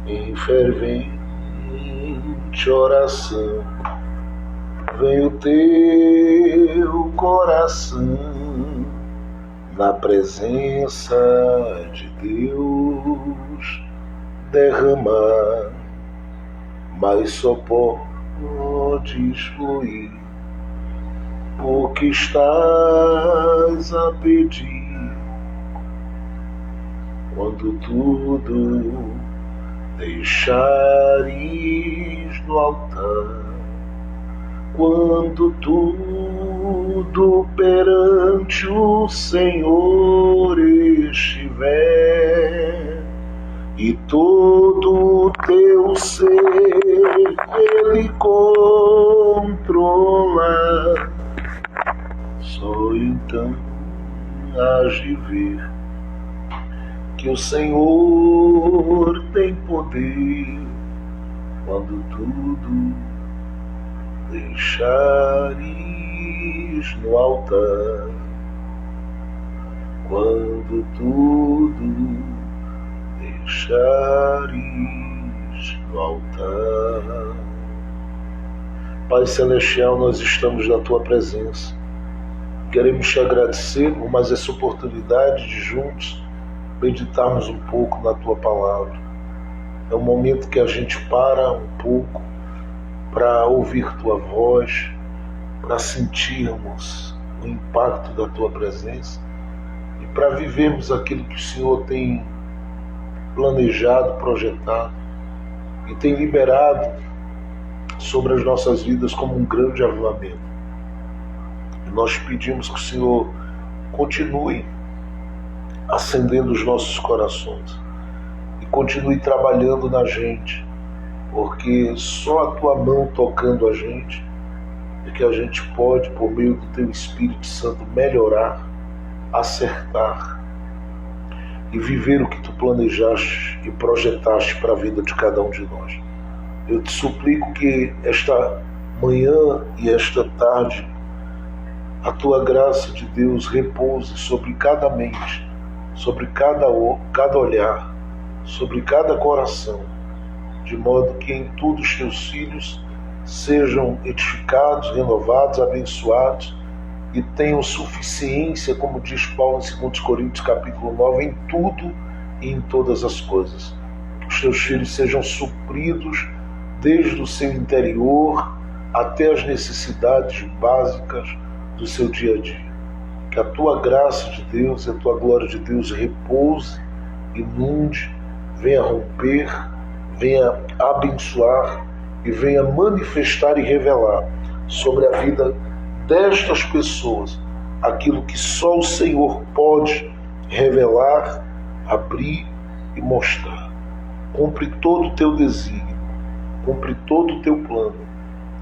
Em fervente oração, vem o teu coração na presença de Deus derramar, mas só podes fluir porque estás a pedir. Quando tudo deixares no altar, quando tudo perante o Senhor estiver, e todo o teu ser Ele controla, só então hás de ver que o Senhor tem poder. Quando tudo deixares no altar, quando tudo deixares no altar. Pai Celestial, nós estamos na Tua presença. Queremos te agradecer por mais essa oportunidade de juntos meditarmos um pouco na Tua Palavra. É um momento que a gente para um pouco para ouvir Tua voz, para sentirmos o impacto da Tua presença e para vivermos aquilo que o Senhor tem planejado, projetado e tem liberado sobre as nossas vidas como um grande avivamento. E nós pedimos que o Senhor continue acendendo os nossos corações e continue trabalhando na gente, porque só a Tua mão tocando a gente é que a gente pode, por meio do Teu Espírito Santo, melhorar, acertar e viver o que Tu planejaste e projetaste para a vida de cada um de nós. Eu te suplico que esta manhã e esta tarde a Tua graça de Deus repouse sobre cada mente, sobre cada olhar, sobre cada coração, de modo que em tudo os Teus filhos sejam edificados, renovados, abençoados e tenham suficiência, como diz Paulo em 2 Coríntios capítulo 9, em tudo e em todas as coisas. Que os Teus filhos sejam supridos desde o seu interior até as necessidades básicas do seu dia a dia. Que a Tua graça de Deus e a Tua glória de Deus repouse, inunde, venha romper, venha abençoar e venha manifestar e revelar sobre a vida destas pessoas aquilo que só o Senhor pode revelar, abrir e mostrar. Cumpre todo o Teu desígnio, cumpre todo o Teu plano,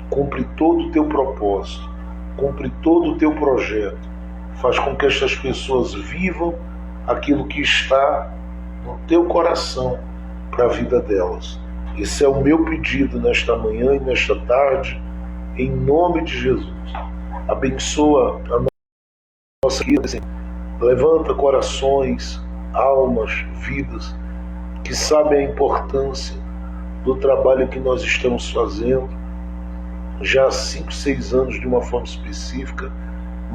cumpre todo o Teu propósito, cumpre todo o Teu projeto. Faz com que estas pessoas vivam aquilo que está no Teu coração para a vida delas. Esse é o meu pedido nesta manhã e nesta tarde, em nome de Jesus. Abençoa a nossa vida, Senhor. Levanta corações, almas, vidas que sabem a importância do trabalho que nós estamos fazendo já há 5, 6 anos de uma forma específica,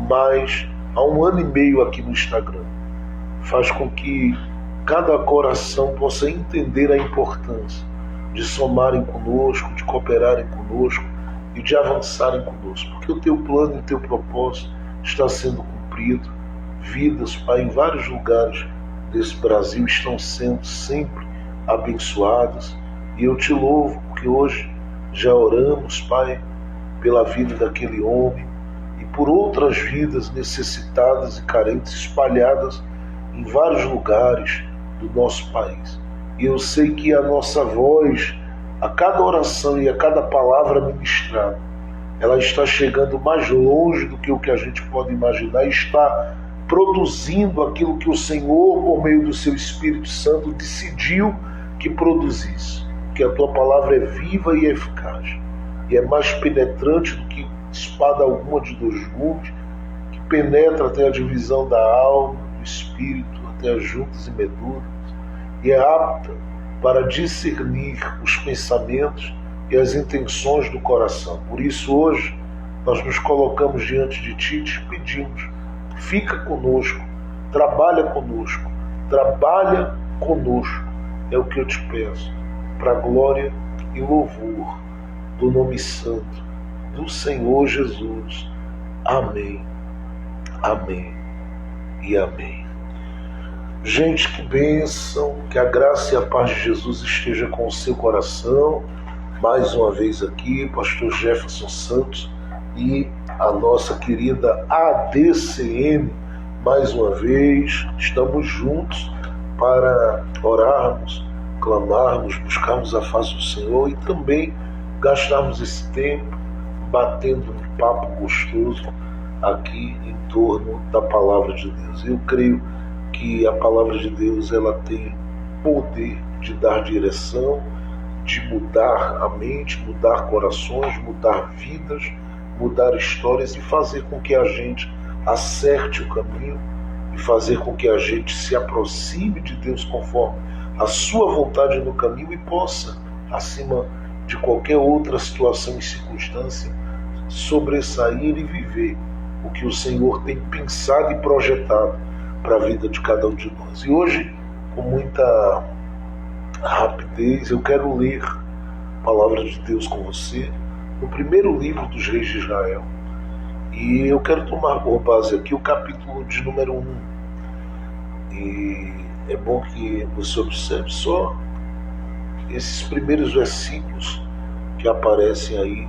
mas há 1 ano e meio aqui no Instagram. Faz com que cada coração possa entender a importância de somarem conosco, de cooperarem conosco e de avançarem conosco, porque o Teu plano e o Teu propósito está sendo cumprido. Vidas, Pai, em vários lugares desse Brasil estão sendo sempre abençoadas, e eu Te louvo porque hoje já oramos, Pai, pela vida daquele homem e por outras vidas necessitadas e carentes espalhadas em vários lugares do nosso país. E eu sei que a nossa voz, a cada oração e a cada palavra ministrada, ela está chegando mais longe do que o que a gente pode imaginar, e está produzindo aquilo que o Senhor, por meio do Seu Espírito Santo, decidiu que produzisse. Que a Tua palavra é viva e eficaz, e é mais penetrante do que espada alguma de 2 gumes, que penetra até a divisão da alma, do espírito, até as juntas e medulas, e é apta para discernir os pensamentos e as intenções do coração. Por isso, hoje, nós nos colocamos diante de Ti e te pedimos: fica conosco, trabalha conosco, é o que eu te peço, para a glória e louvor do nome santo do Senhor Jesus. Amém, amém e amém. Gente, que bênção, que a graça e a paz de Jesus esteja com o seu coração. Mais uma vez aqui, pastor Jefferson Santos e a nossa querida ADCM, mais uma vez, estamos juntos para orarmos, clamarmos, buscarmos a face do Senhor e também gastarmos esse tempo batendo um papo gostoso aqui em torno da palavra de Deus. Eu creio que a palavra de Deus ela tem poder de dar direção, de mudar a mente, mudar corações, mudar vidas, mudar histórias e fazer com que a gente acerte o caminho e fazer com que a gente se aproxime de Deus conforme a sua vontade no caminho e possa, acima de qualquer outra situação e circunstância, sobressair e viver o que o Senhor tem pensado e projetado para a vida de cada um de nós. E hoje, com muita rapidez, eu quero ler a palavra de Deus com você no primeiro livro dos Reis de Israel. E eu quero tomar por base aqui o capítulo de número 1. E é bom que você observe só esses primeiros versículos que aparecem aí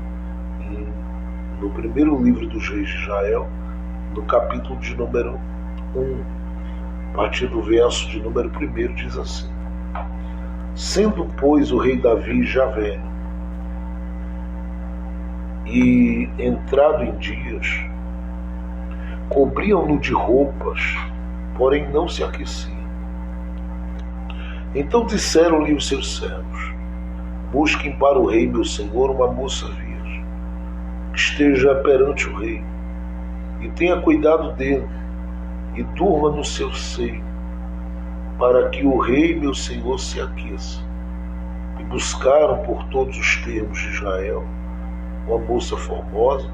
no primeiro livro dos Reis de Israel, no capítulo de número 1, a partir do verso de número 1, diz assim: Sendo, pois, o rei Davi já velho, e entrado em dias, cobriam-no de roupas, porém não se aquecia. Então disseram-lhe os seus servos: Busquem para o rei meu senhor uma moça virgem, que esteja perante o rei, e tenha cuidado dele, e durma no seu seio, para que o rei meu senhor se aqueça. E buscaram por todos os termos de Israel uma moça formosa,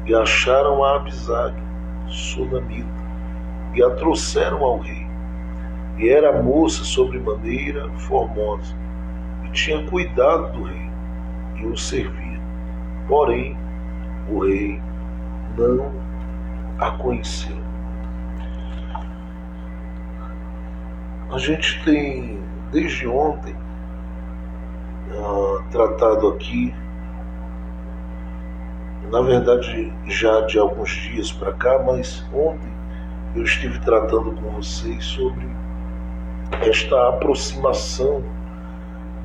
e acharam a Abisag, sunamita, e a trouxeram ao rei. E era moça sobremaneira formosa, e tinha cuidado do rei, e o servia. Porém, o rei não a conheceu. A gente tem, desde ontem, tratado aqui, na verdade já de alguns dias para cá, mas ontem eu estive tratando com vocês sobre esta aproximação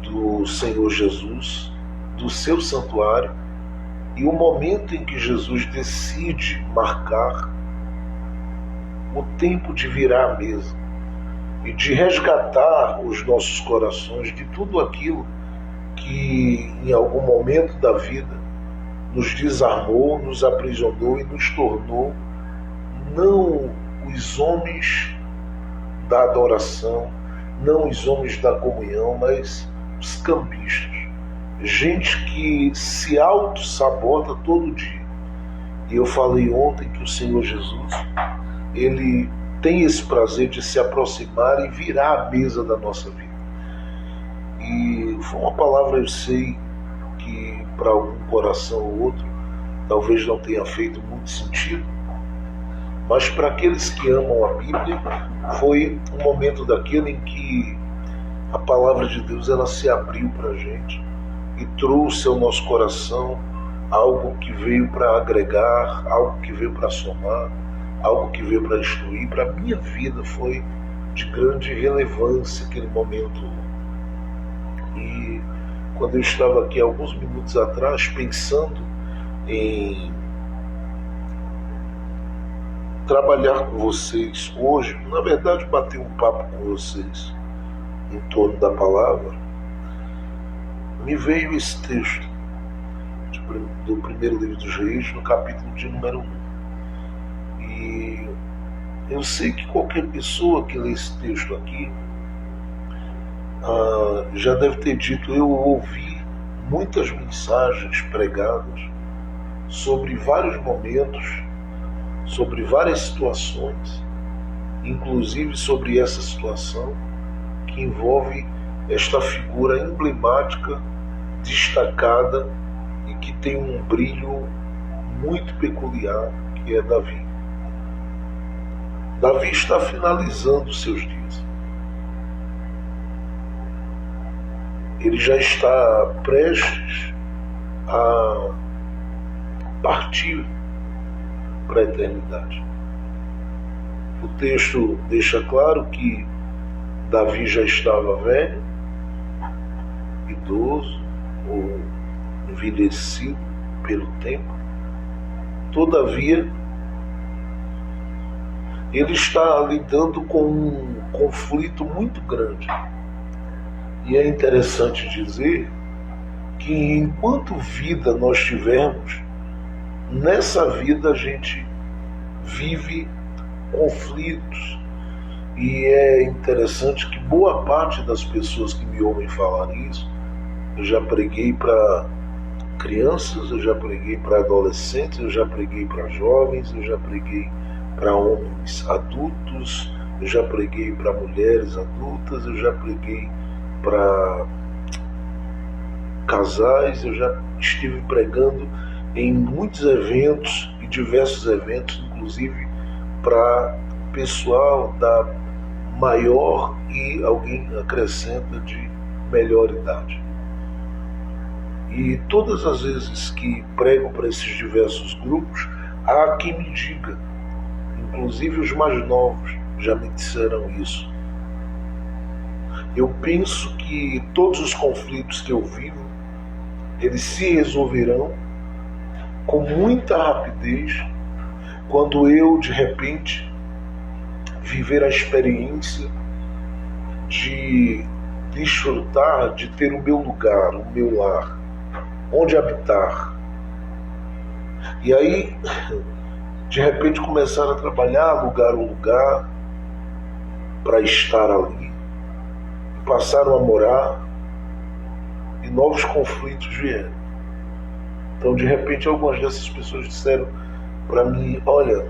do Senhor Jesus, do seu santuário, e o momento em que Jesus decide marcar o tempo de virar a mesa e de resgatar os nossos corações de tudo aquilo que em algum momento da vida nos desarmou, nos aprisionou e nos tornou não os homens da adoração, não os homens da comunhão, mas os cambistas. Gente que se auto-sabota todo dia. E eu falei ontem que o Senhor Jesus, Ele tem esse prazer de se aproximar e virar a mesa da nossa vida. E foi uma palavra, eu sei, que para algum coração ou outro, talvez não tenha feito muito sentido, mas para aqueles que amam a Bíblia, foi um momento daquele em que a palavra de Deus ela se abriu para a gente e trouxe ao nosso coração algo que veio para agregar, algo que veio para somar, algo que veio para instruir. Para a minha vida foi de grande relevância aquele momento. E quando eu estava aqui alguns minutos atrás pensando em trabalhar com vocês hoje, na verdade bater um papo com vocês em torno da palavra, me veio esse texto do primeiro livro dos Reis, no capítulo de número 1. E eu sei que qualquer pessoa que lê esse texto aqui já deve ter dito, eu ouvi muitas mensagens pregadas sobre vários momentos, sobre várias situações, inclusive sobre essa situação que envolve esta figura emblemática, destacada e que tem um brilho muito peculiar, que é Davi. Davi está finalizando seus dias. Ele já está prestes a partir para a eternidade. O texto deixa claro que Davi já estava velho, idoso ou envelhecido pelo tempo. Todavia, ele está lidando com um conflito muito grande. E é interessante dizer que enquanto vida nós tivermos, nessa vida a gente vive conflitos. E é interessante que boa parte das pessoas que me ouvem falar isso, eu já preguei para crianças, eu já preguei para adolescentes, eu já preguei para jovens, eu já preguei para homens adultos, eu já preguei para mulheres adultas, eu já preguei para casais, eu já estive pregando em muitos eventos e diversos eventos, inclusive para pessoal da maior e alguém acrescenta de melhor idade. E todas as vezes que prego para esses diversos grupos, há quem me diga, inclusive os mais novos já me disseram isso. Eu penso que todos os conflitos que eu vivo, eles se resolverão com muita rapidez quando eu, de repente, viver a experiência de desfrutar, de ter o meu lugar, o meu lar, onde habitar. E aí, de repente, começar a trabalhar, alugar um lugar para estar ali, passaram a morar e novos conflitos vieram. Então, de repente, algumas dessas pessoas disseram para mim, olha,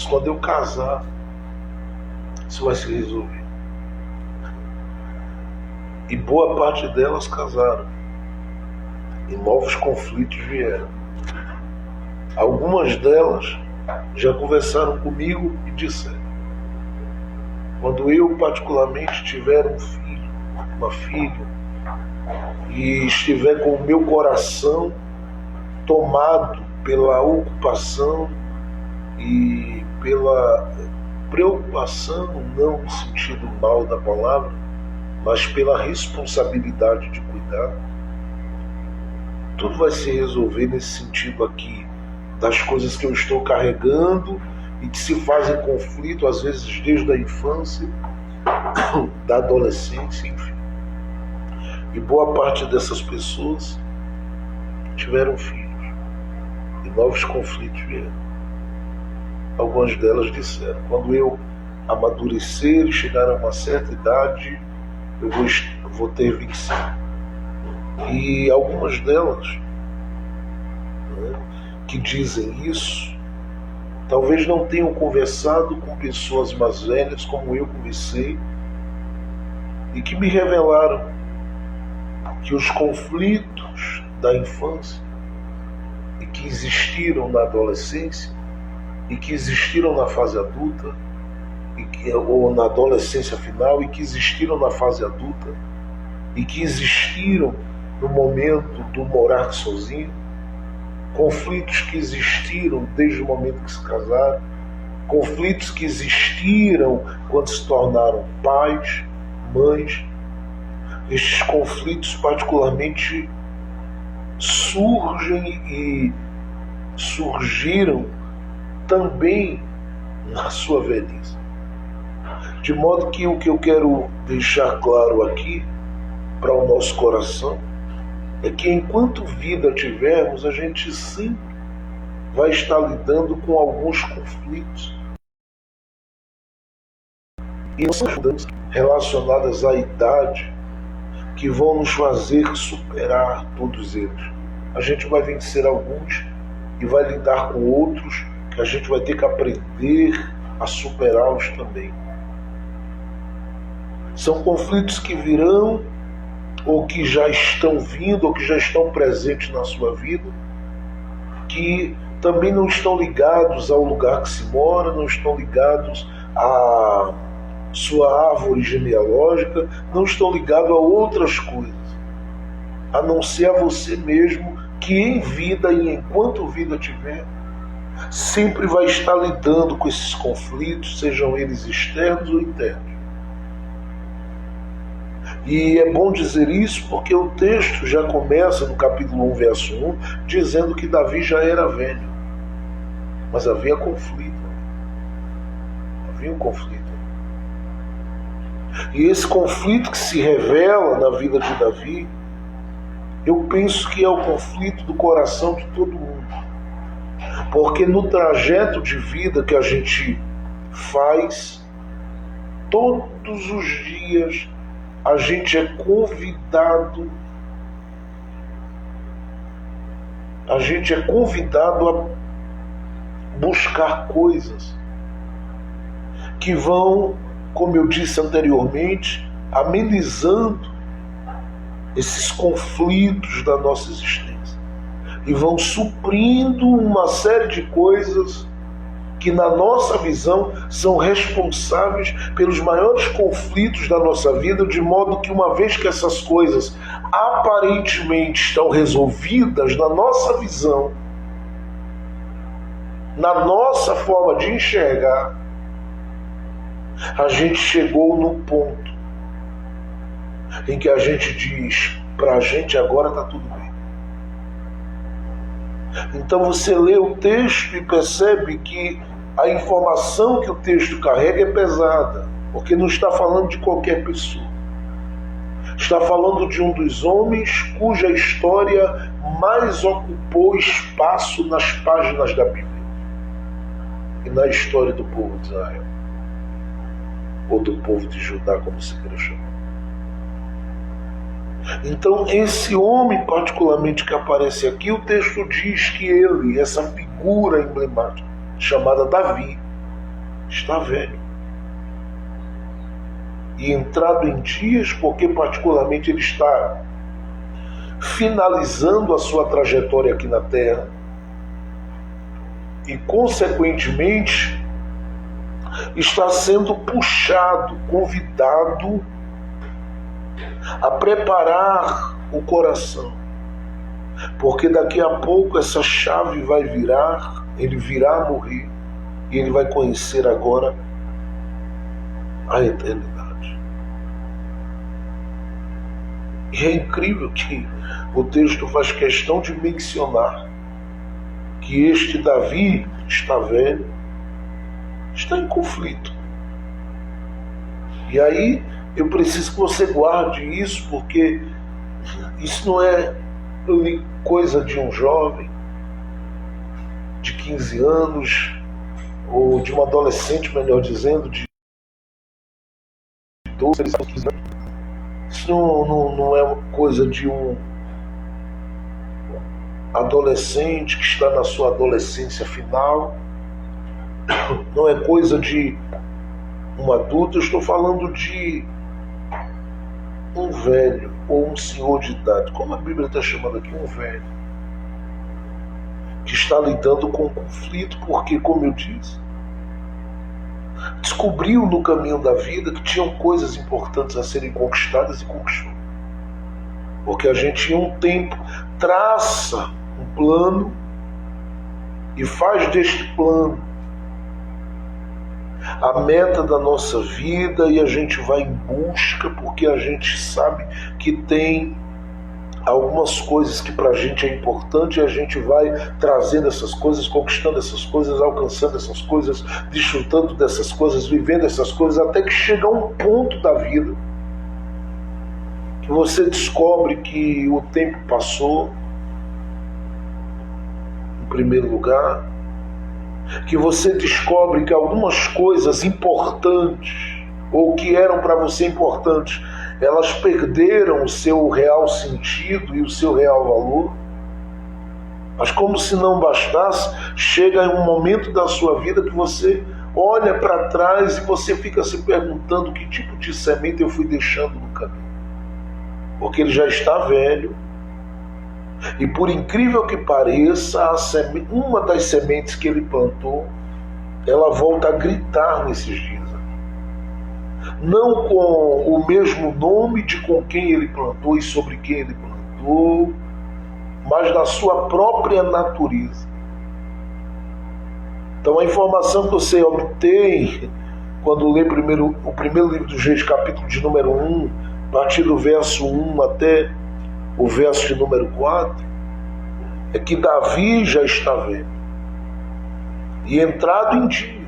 quando eu casar, isso vai se resolver. E boa parte delas casaram. E novos conflitos vieram. Algumas delas já conversaram comigo e disseram, quando eu particularmente tiver um filho, uma filha, e estiver com o meu coração tomado pela ocupação e pela preocupação, não no sentido mal da palavra, mas pela responsabilidade de cuidar, tudo vai se resolver nesse sentido aqui, das coisas que eu estou carregando e que se fazem conflito, às vezes desde a infância, da adolescência, enfim. E boa parte dessas pessoas tiveram filhos e novos conflitos vieram. Algumas delas disseram, quando eu amadurecer e chegar a uma certa idade, eu vou ter 25. E algumas delas, né, que dizem isso, talvez não tenham conversado com pessoas mais velhas como eu conversei e que me revelaram que os conflitos da infância e que existiram na adolescência e que existiram na fase adulta ou na adolescência final e que existiram na fase adulta e que existiram no momento do morar sozinho, conflitos que existiram desde o momento que se casaram, conflitos que existiram quando se tornaram pais, mães. Estes conflitos particularmente surgem e surgiram também na sua velhice. De modo que o que eu quero deixar claro aqui para o nosso coração é que enquanto vida tivermos, a gente sempre vai estar lidando com alguns conflitos. E não são mudanças relacionadas à idade que vão nos fazer superar todos eles. A gente vai vencer alguns e vai lidar com outros que a gente vai ter que aprender a superá-los também. São conflitos que virão, ou que já estão vindo, ou que já estão presentes na sua vida, que também não estão ligados ao lugar que se mora, não estão ligados à sua árvore genealógica, não estão ligados a outras coisas, a não ser a você mesmo, que em vida e enquanto vida tiver, sempre vai estar lidando com esses conflitos, sejam eles externos ou internos. E é bom dizer isso porque o texto já começa no capítulo 1, verso 1, dizendo que Davi já era velho. Mas havia conflito. Havia um conflito. E esse conflito que se revela na vida de Davi, eu penso que é o conflito do coração de todo mundo. Porque no trajeto de vida que a gente faz, todos os dias, a gente é convidado a buscar coisas que vão, como eu disse anteriormente, amenizando esses conflitos da nossa existência e vão suprindo uma série de coisas que na nossa visão são responsáveis pelos maiores conflitos da nossa vida, de modo que uma vez que essas coisas aparentemente estão resolvidas na nossa visão, na nossa forma de enxergar, a gente chegou no ponto em que a gente diz, pra gente agora está tudo bem. Então você lê o texto e percebe que a informação que o texto carrega é pesada, porque não está falando de qualquer pessoa. Está falando de um dos homens cuja história mais ocupou espaço nas páginas da Bíblia e na história do povo de Israel, ou do povo de Judá, como se queira chamar. Então, esse homem particularmente que aparece aqui, o texto diz que ele, essa figura emblemática, chamada Davi, está velho. E entrado em dias, porque particularmente ele está finalizando a sua trajetória aqui na Terra e, consequentemente, está sendo puxado, convidado a preparar o coração, porque daqui a pouco essa chave vai virar, ele virá a morrer e ele vai conhecer agora a eternidade. E é incrível que o texto faz questão de mencionar que este Davi está velho, está em conflito. E aí eu preciso que você guarde isso, porque isso não é coisa de um jovem de 15 anos, ou de um adolescente, melhor dizendo, de 12, 15 anos. Isso não é coisa de um adolescente que está na sua adolescência final. Não é coisa de um adulto. Eu estou falando de um velho ou um senhor de idade, como a Bíblia está chamando aqui, um velho, que está lidando com o conflito, porque, como eu disse, descobriu no caminho da vida que tinham coisas importantes a serem conquistadas e conquistou. Porque a gente, em um tempo, traça um plano e faz deste plano a meta da nossa vida, e a gente vai em busca, porque a gente sabe que tem algumas coisas que pra gente é importante, e a gente vai trazendo essas coisas, conquistando essas coisas, alcançando essas coisas, desfrutando dessas coisas, vivendo essas coisas, até que chega a um ponto da vida que você descobre que o tempo passou, em primeiro lugar, que você descobre que algumas coisas importantes ou que eram para você importantes, elas perderam o seu real sentido e o seu real valor. Mas como se não bastasse, chega em um momento da sua vida que você olha para trás e você fica se perguntando que tipo de semente eu fui deixando no caminho. Porque ele já está velho. E por incrível que pareça, uma das sementes que ele plantou, ela volta a gritar nesses dias. Não com o mesmo nome de com quem ele plantou e sobre quem ele plantou, mas na sua própria natureza. Então a informação que você obtém quando lê o primeiro livro dos Reis, capítulo de número 1, a partir do verso 1 até o verso de número 4, é que Davi já está velho e entrado em dias.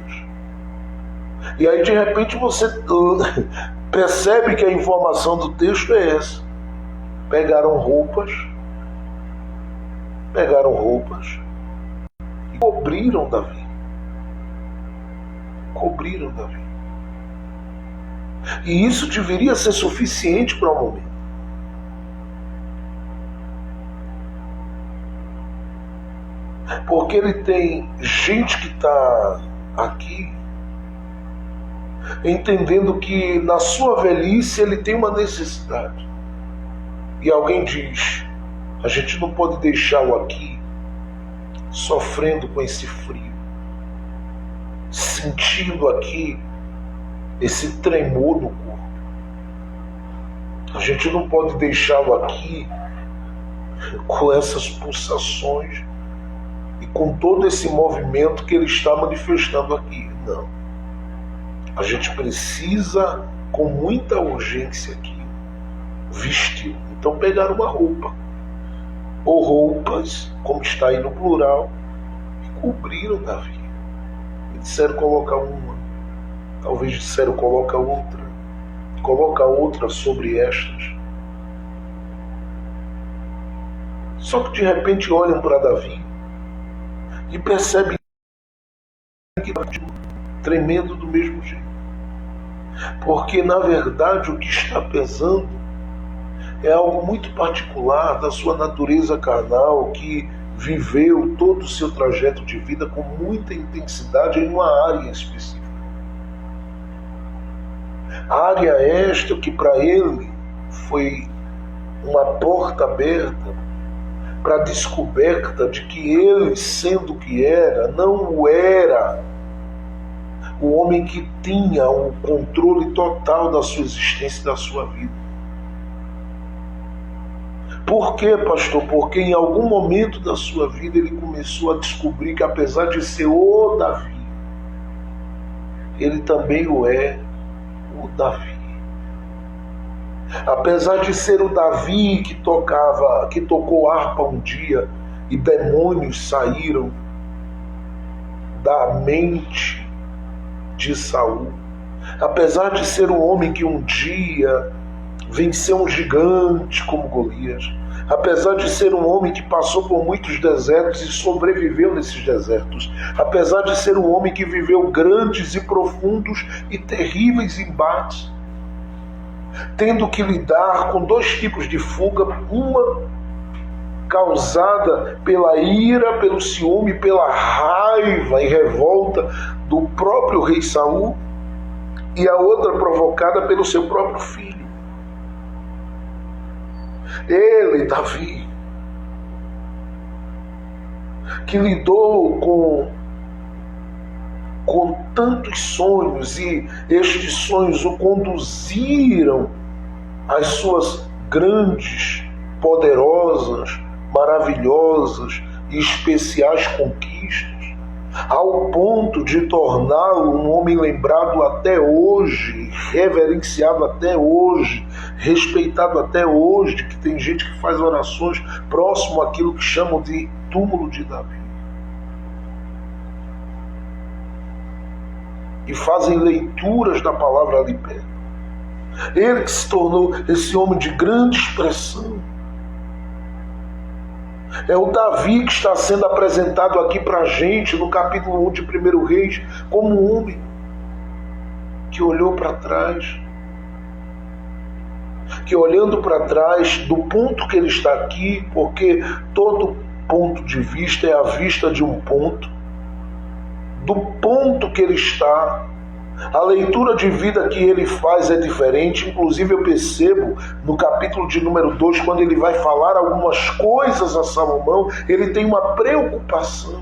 E aí de repente você percebe que a informação do texto é essa. Pegaram roupas e cobriram Davi. E isso deveria ser suficiente para o momento. Porque ele tem gente que está aqui entendendo que na sua velhice ele tem uma necessidade. E alguém diz: a gente não pode deixá-lo aqui sofrendo com esse frio, sentindo aqui esse tremor no corpo. A gente não pode deixá-lo aqui com essas pulsações e com todo esse movimento que ele está manifestando aqui. Não. A gente precisa, com muita urgência aqui, vestir. Então pegaram uma roupa, ou roupas, como está aí no plural, e cobriram Davi. E disseram: coloca uma. Talvez disseram: coloca outra sobre estas. Só que de repente olham para Davi e percebem que está tremendo do mesmo jeito. Porque na verdade o que está pesando é algo muito particular da sua natureza carnal, que viveu todo o seu trajeto de vida com muita intensidade em uma área específica. A área esta que para ele foi uma porta aberta para a descoberta de que ele, sendo o que era, não o era o homem que tinha o controle total da sua existência e da sua vida. Por quê, pastor? Porque em algum momento da sua vida ele começou a descobrir que, apesar de ser o Davi, ele também o é o Davi. Apesar de ser o Davi que tocou harpa um dia e demônios saíram da mente de Saul, apesar de ser o homem que um dia venceu um gigante como Golias, apesar de ser um homem que passou por muitos desertos e sobreviveu nesses desertos, apesar de ser um homem que viveu grandes e profundos e terríveis embates, tendo que lidar com dois tipos de fuga, uma causada pela ira, pelo ciúme, pela raiva e revolta do próprio rei Saul, e a outra provocada pelo seu próprio filho. Ele, Davi, que lidou com tantos sonhos, e estes sonhos o conduziram às suas grandes, poderosas, maravilhosas e especiais conquistas, ao ponto de torná-lo um homem lembrado até hoje, reverenciado até hoje, respeitado até hoje, que tem gente que faz orações próximo àquilo que chamam de túmulo de Davi. E fazem leituras da palavra ali perto. Ele que se tornou esse homem de grande expressão. É o Davi que está sendo apresentado aqui para a gente no capítulo 1 de 1 Reis como um homem que que olhou para trás, que olhando para trás do ponto que ele está aqui, porque todo ponto de vista é a vista de um ponto, do ponto que ele está, a leitura de vida que ele faz é diferente. Inclusive eu percebo no capítulo de número 2, quando ele vai falar algumas coisas a Salomão, ele tem uma preocupação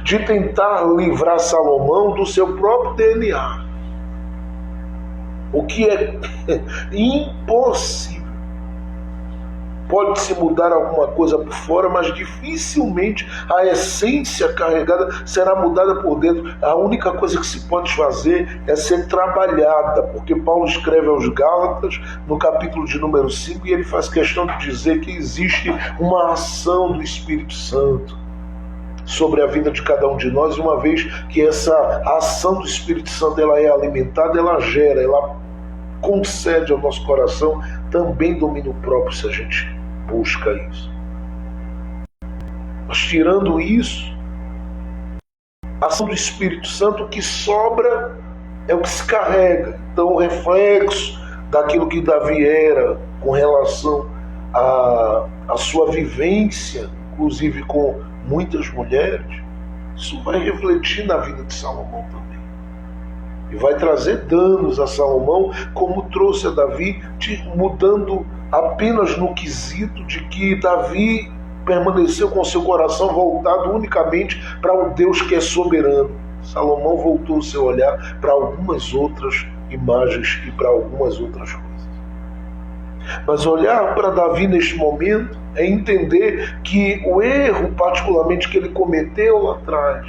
de tentar livrar Salomão do seu próprio DNA, o que é impossível. Pode-se mudar alguma coisa por fora, mas dificilmente a essência carregada será mudada por dentro. A única coisa que se pode fazer é ser trabalhada, porque Paulo escreve aos Gálatas, no capítulo de número 5, e ele faz questão de dizer que existe uma ação do Espírito Santo sobre a vida de cada um de nós, e uma vez que essa ação do Espírito Santo ela é alimentada, ela gera, ela concede ao nosso coração também domínio próprio, se a gente busca isso. Mas tirando isso, a ação do Espírito Santo, o que sobra é o que se carrega. Então o reflexo daquilo que Davi era com relação à sua vivência, inclusive com muitas mulheres, isso vai refletir na vida de Salomão também. E vai trazer danos a Salomão, como trouxe a Davi, mudando apenas no quesito de que Davi permaneceu com seu coração voltado unicamente para o Deus que é soberano. Salomão voltou o seu olhar para algumas outras imagens e para algumas outras coisas. Mas olhar para Davi neste momento é entender que o erro, particularmente, que ele cometeu lá atrás,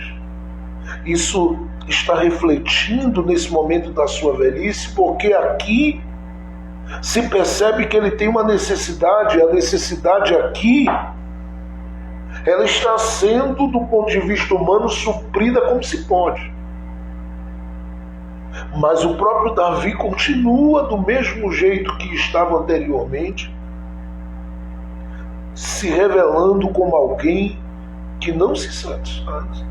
isso está refletindo nesse momento da sua velhice, porque aqui se percebe que ele tem uma necessidade, a necessidade aqui, ela está sendo, do ponto de vista humano, suprida como se pode. Mas o próprio Davi continua do mesmo jeito que estava anteriormente, se revelando como alguém que não se satisfaz.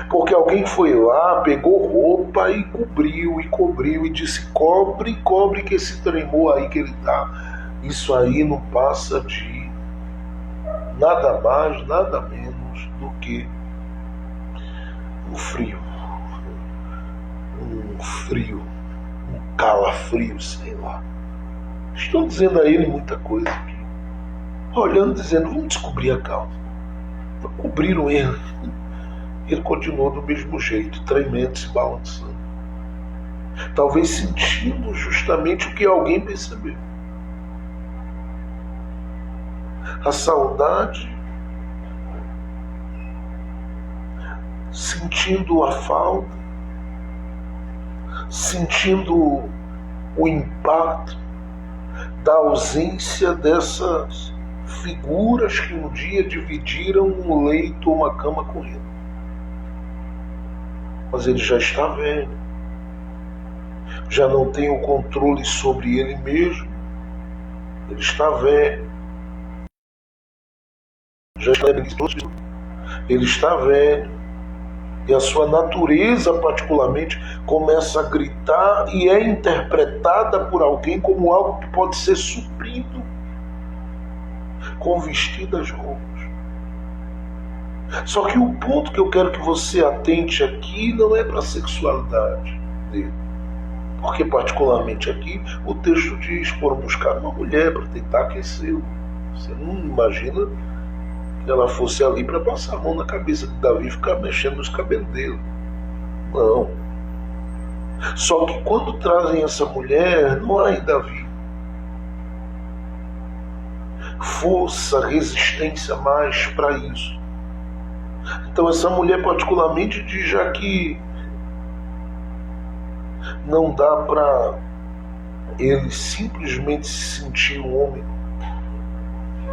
Porque alguém foi lá, pegou roupa e cobriu, e disse: cobre que esse tremor aí que ele está, isso aí não passa de nada mais, nada menos do que um frio, um calafrio, sei lá. Estou dizendo a ele muita coisa aqui, olhando, dizendo: vamos descobrir a causa. Cobriram ele. Ele continuou do mesmo jeito, tremendo, se balançando. Talvez sentindo justamente o que alguém percebeu. A saudade, sentindo a falta, sentindo o impacto da ausência dessas figuras que um dia dividiram um leito ou uma cama com ele. Mas ele já está velho, já não tem o controle sobre ele mesmo, ele está velho, já está ele está velho, e a sua natureza particularmente começa a gritar e é interpretada por alguém como algo que pode ser suprido com vestidas roupas. Só que o ponto que eu quero que você atente aqui não é para a sexualidade dele. Porque particularmente aqui o texto diz: foram buscar uma mulher para tentar aquecê-lo. Você não imagina que ela fosse ali para passar a mão na cabeça de Davi e ficar mexendo nos cabelos dele. Não. Só que quando trazem essa mulher, não há em Davi força, resistência mais para isso. Então essa mulher particularmente diz já que não dá para ele simplesmente se sentir um homem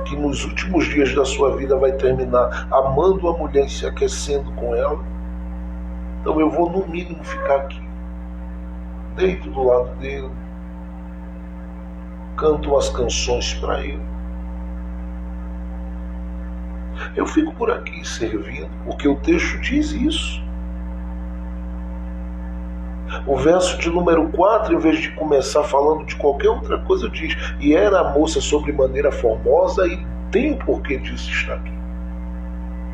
que nos últimos dias da sua vida vai terminar amando a mulher e se aquecendo com ela. Então eu vou no mínimo ficar aqui, deito do lado dele, canto umas canções para ele. Eu fico por aqui servindo, porque o texto diz isso. O verso de número 4, em vez de começar falando de qualquer outra coisa, diz: e era a moça sobremaneira formosa, e tem o porquê disso estar aqui.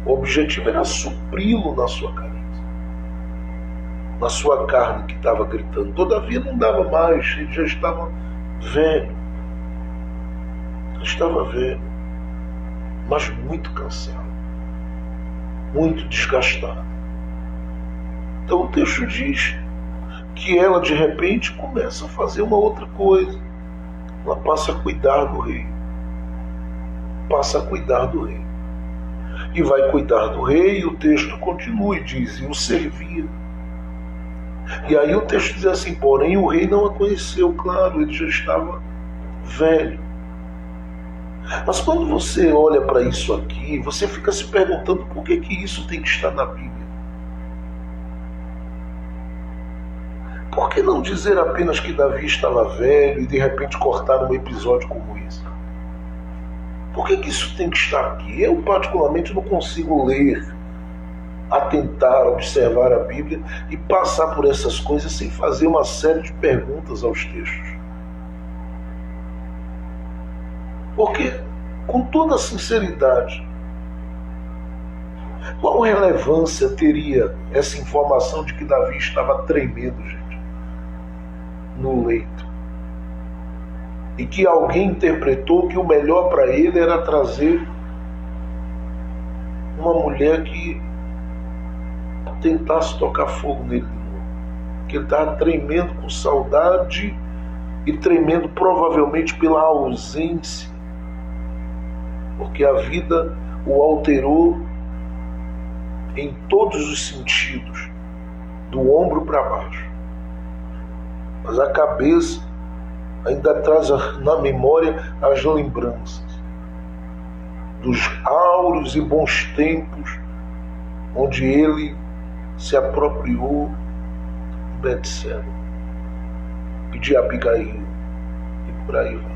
O objetivo era supri-lo na sua carência, na sua carne que estava gritando. Todavia não dava mais, ele já estava velho. Estava velho, mas muito cansado, muito desgastado. Então o texto diz que ela de repente começa a fazer uma outra coisa. Ela passa a cuidar do rei. Passa a cuidar do rei. E vai cuidar do rei, e o texto continua e diz: e o servia. E aí o texto diz assim: porém o rei não a conheceu. Claro, ele já estava velho. Mas quando você olha para isso aqui, você fica se perguntando por que isso tem que estar na Bíblia. Por que não dizer apenas que Davi estava velho e de repente cortar um episódio como esse? Por que isso tem que estar aqui? Eu particularmente não consigo ler, atentar, observar a Bíblia e passar por essas coisas sem fazer uma série de perguntas aos textos. Porque, com toda sinceridade, qual relevância teria essa informação de que Davi estava tremendo, gente, no leito? E que alguém interpretou que o melhor para ele era trazer uma mulher que tentasse tocar fogo nele de novo. Que ele estava tremendo com saudade e tremendo provavelmente pela ausência, porque a vida o alterou em todos os sentidos, do ombro para baixo. Mas a cabeça ainda traz na memória as lembranças dos áureos e bons tempos onde ele se apropriou de Betseba e de Abigail, e por aí vai.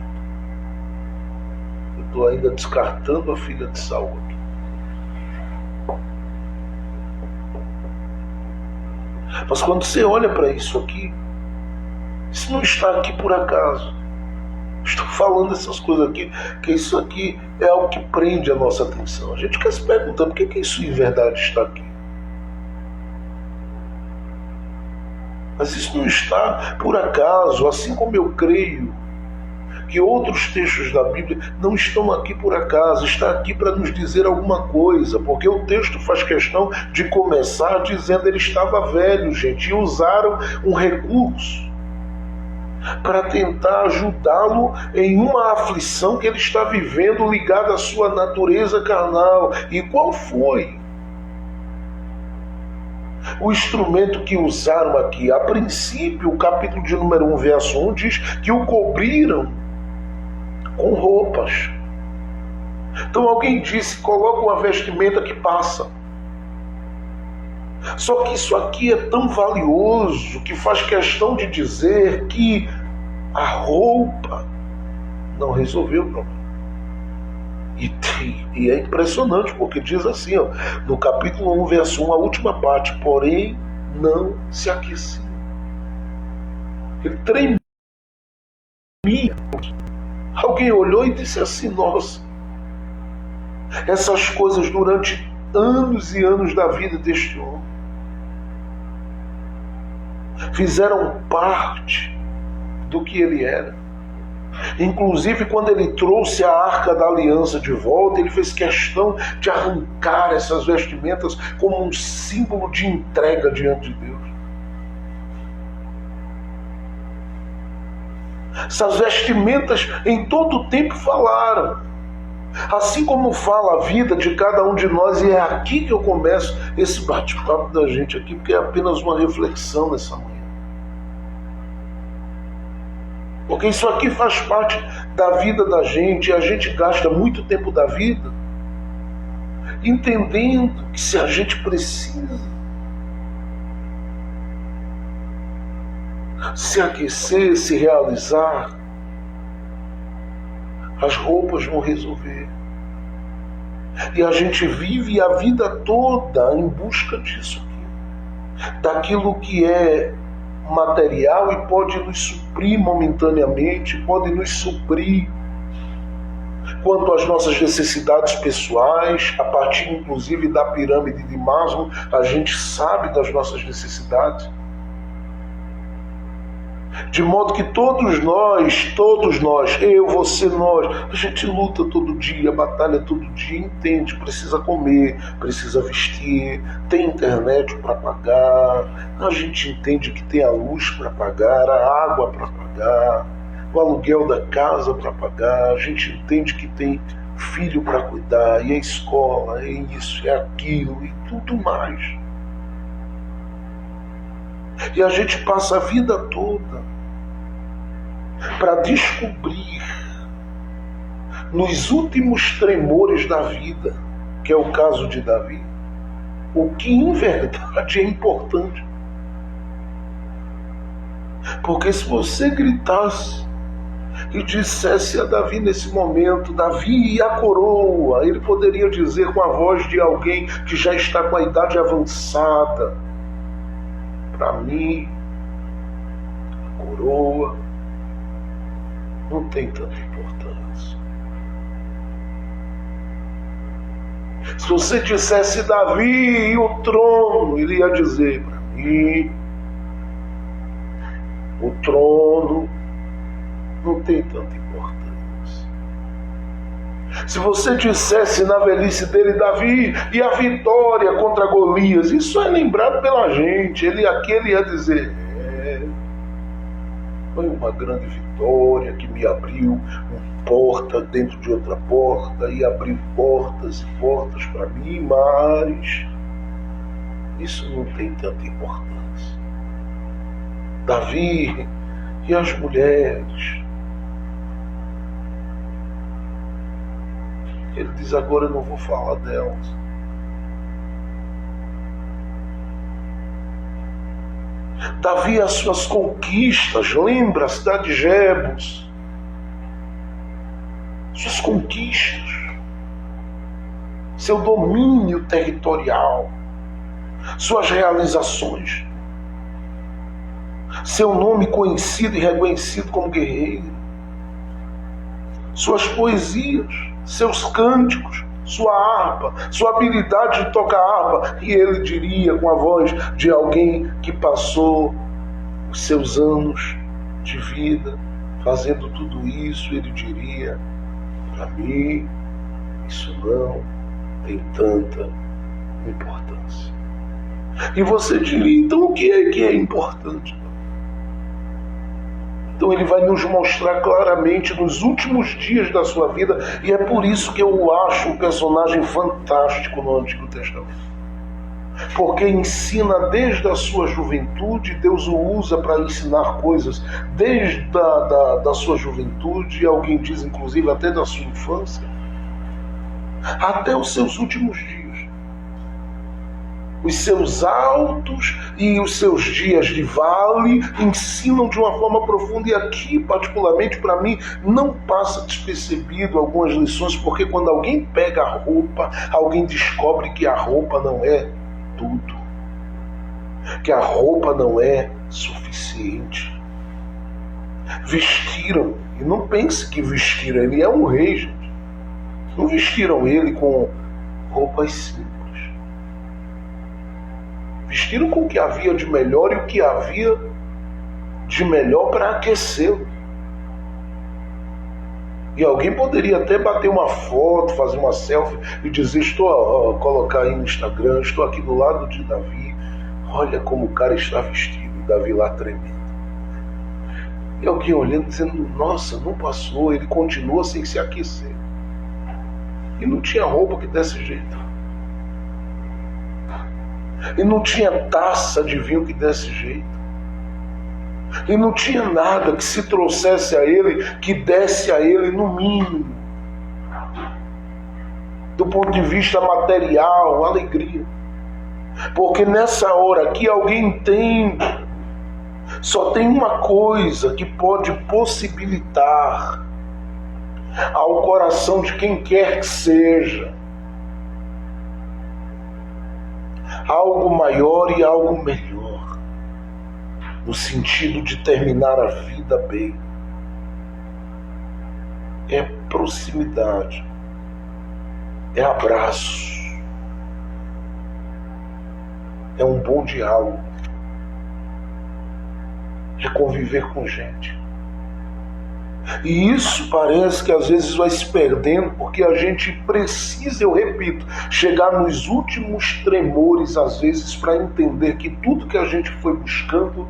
Eu estou ainda descartando a filha de Saul aqui. Mas quando você olha para isso aqui, isso não está aqui por acaso. Estou falando essas coisas aqui, que isso aqui é algo que prende a nossa atenção. A gente quer se perguntar por que isso em verdade está aqui. Mas isso não está por acaso, assim como eu creio que outros textos da Bíblia não estão aqui por acaso, está aqui para nos dizer alguma coisa, porque o texto faz questão de começar dizendo ele estava velho, gente, e usaram um recurso para tentar ajudá-lo em uma aflição que ele está vivendo ligada à sua natureza carnal. E qual foi o instrumento que usaram aqui? A princípio, o capítulo de número 1, verso 1 diz que o cobriram com roupas. Então alguém disse: coloca uma vestimenta que passa. Só que isso aqui é tão valioso que faz questão de dizer que a roupa não resolveu o problema. E é impressionante, porque diz assim, ó, no capítulo 1, verso 1, a última parte: porém não se aquecia. Ele tremia. Alguém olhou e disse assim: nossa, essas coisas durante anos e anos da vida deste homem fizeram parte do que ele era. Inclusive, quando ele trouxe a Arca da Aliança de volta, ele fez questão de arrancar essas vestimentas como um símbolo de entrega diante de Deus. Essas vestimentas em todo o tempo falaram, assim como fala a vida de cada um de nós. E é aqui que eu começo esse bate-papo da gente aqui, porque é apenas uma reflexão nessa manhã. Porque isso aqui faz parte da vida da gente, e a gente gasta muito tempo da vida entendendo que se a gente precisa se aquecer, se realizar, as roupas vão resolver. E a gente vive a vida toda em busca disso aqui, daquilo que é material e pode nos suprir momentaneamente, pode nos suprir quanto às nossas necessidades pessoais, a partir inclusive da pirâmide de Maslow, a gente sabe das nossas necessidades. De modo que todos nós, eu, você, nós, a gente luta todo dia, batalha todo dia, entende, precisa comer, precisa vestir, tem internet para pagar, a gente entende que tem a luz para pagar, a água para pagar, o aluguel da casa para pagar, a gente entende que tem filho para cuidar, e a escola, é isso, é aquilo, e tudo mais. E a gente passa a vida toda para descobrir, nos últimos tremores da vida, que é o caso de Davi, o que em verdade é importante. Porque se você gritasse e dissesse a Davi nesse momento, Davi e a coroa, ele poderia dizer com a voz de alguém que já está com a idade avançada, para mim, a coroa não tem tanta importância. Se você dissesse Davi e o trono, ele ia dizer para mim, o trono não tem tanta importância. Se você dissesse na velhice dele Davi e a vitória contra Golias, isso é lembrado pela gente, aquele ia dizer, foi uma grande vitória que me abriu uma porta dentro de outra porta e abriu portas e portas para mim, mas isso não tem tanta importância. Davi e as mulheres. Ele diz, agora eu não vou falar delas. Davi, as suas conquistas, lembra a cidade de Jebus, suas conquistas, seu domínio territorial, suas realizações, seu nome conhecido e reconhecido como guerreiro, suas poesias, seus cânticos, sua harpa, sua habilidade de tocar harpa. E ele diria com a voz de alguém que passou os seus anos de vida fazendo tudo isso, ele diria, para mim, isso não tem tanta importância. E você diria, então o que é importante? Então ele vai nos mostrar claramente nos últimos dias da sua vida, e é por isso que eu acho um personagem fantástico no Antigo Testamento. Porque ensina desde a sua juventude, Deus o usa para ensinar coisas desde da sua juventude, alguém diz inclusive até da sua infância, até os seus últimos dias. Os seus altos e os seus dias de vale ensinam de uma forma profunda, e aqui, particularmente para mim, não passa despercebido algumas lições, porque quando alguém pega a roupa, alguém descobre que a roupa não é tudo, que a roupa não é suficiente. Vestiram, e não pense que vestiram, ele é um rei, gente. Não vestiram ele com roupas simples. Vestiram com o que havia de melhor e o que havia de melhor para aquecê-lo. E alguém poderia até bater uma foto, fazer uma selfie e dizer, colocar aí no Instagram, estou aqui do lado de Davi, olha como o cara está vestido, e Davi lá tremendo. E alguém olhando dizendo, nossa, não passou, ele continua sem se aquecer. E não tinha roupa que desse jeito. E não tinha taça de vinho que desse jeito. E não tinha nada que se trouxesse a ele, que desse a ele no mínimo, do ponto de vista material, alegria. Porque nessa hora aqui alguém entende, só tem uma coisa que pode possibilitar ao coração de quem quer que seja algo maior e algo melhor. no sentido de terminar a vida bem. É proximidade, é abraço, é um bom diálogo, é conviver com gente. E isso parece que às vezes vai se perdendo, porque a gente precisa, eu repito, chegar nos últimos tremores às vezes para entender que tudo que a gente foi buscando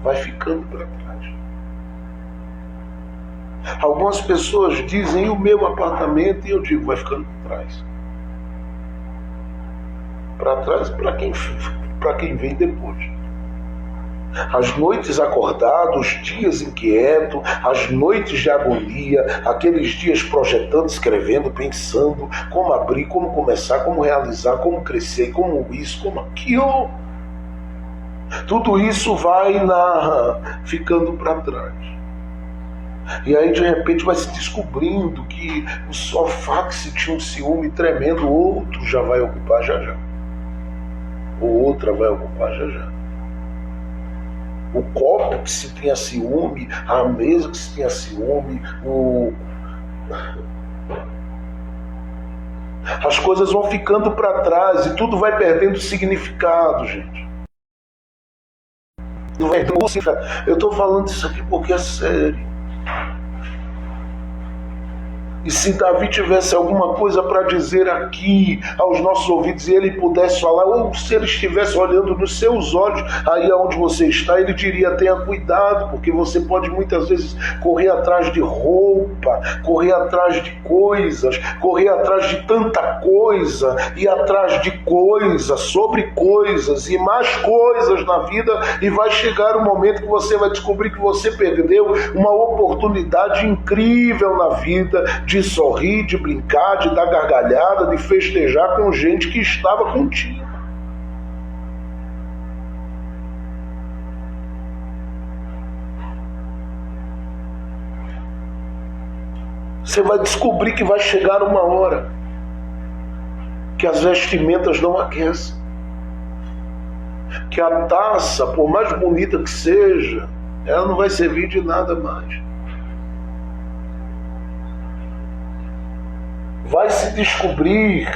vai ficando para trás. Algumas pessoas dizem o meu apartamento, e eu digo, vai ficando para trás. Para trás para quem vem depois. As noites acordados, os dias inquietos, as noites de agonia, aqueles dias projetando, escrevendo, pensando como abrir, como começar, como realizar, como crescer, como isso, como aquilo. Tudo isso vai ficando para trás. E aí de repente vai se descobrindo que o sofá que se tinha um ciúme tremendo, outro já vai ocupar já. Ou outra vai ocupar já. O copo que se tinha ciúme, a mesa que se tinha ciúme, as coisas vão ficando para trás e tudo vai perdendo significado, gente. Eu estou falando isso aqui porque é sério. E se Davi tivesse alguma coisa para dizer aqui aos nossos ouvidos e ele pudesse falar, ou se ele estivesse olhando nos seus olhos, aí onde você está, ele diria, tenha cuidado, porque você pode muitas vezes correr atrás de roupa, correr atrás de coisas, correr atrás de tanta coisa, e atrás de coisas, sobre coisas, e mais coisas na vida, e vai chegar um momento que você vai descobrir que você perdeu uma oportunidade incrível na vida, de sorrir, de brincar, de dar gargalhada, de festejar com gente que estava contigo. Você vai descobrir que vai chegar uma hora que as vestimentas não aquecem, que a taça, por mais bonita que seja, ela não vai servir de nada mais. Vai se descobrir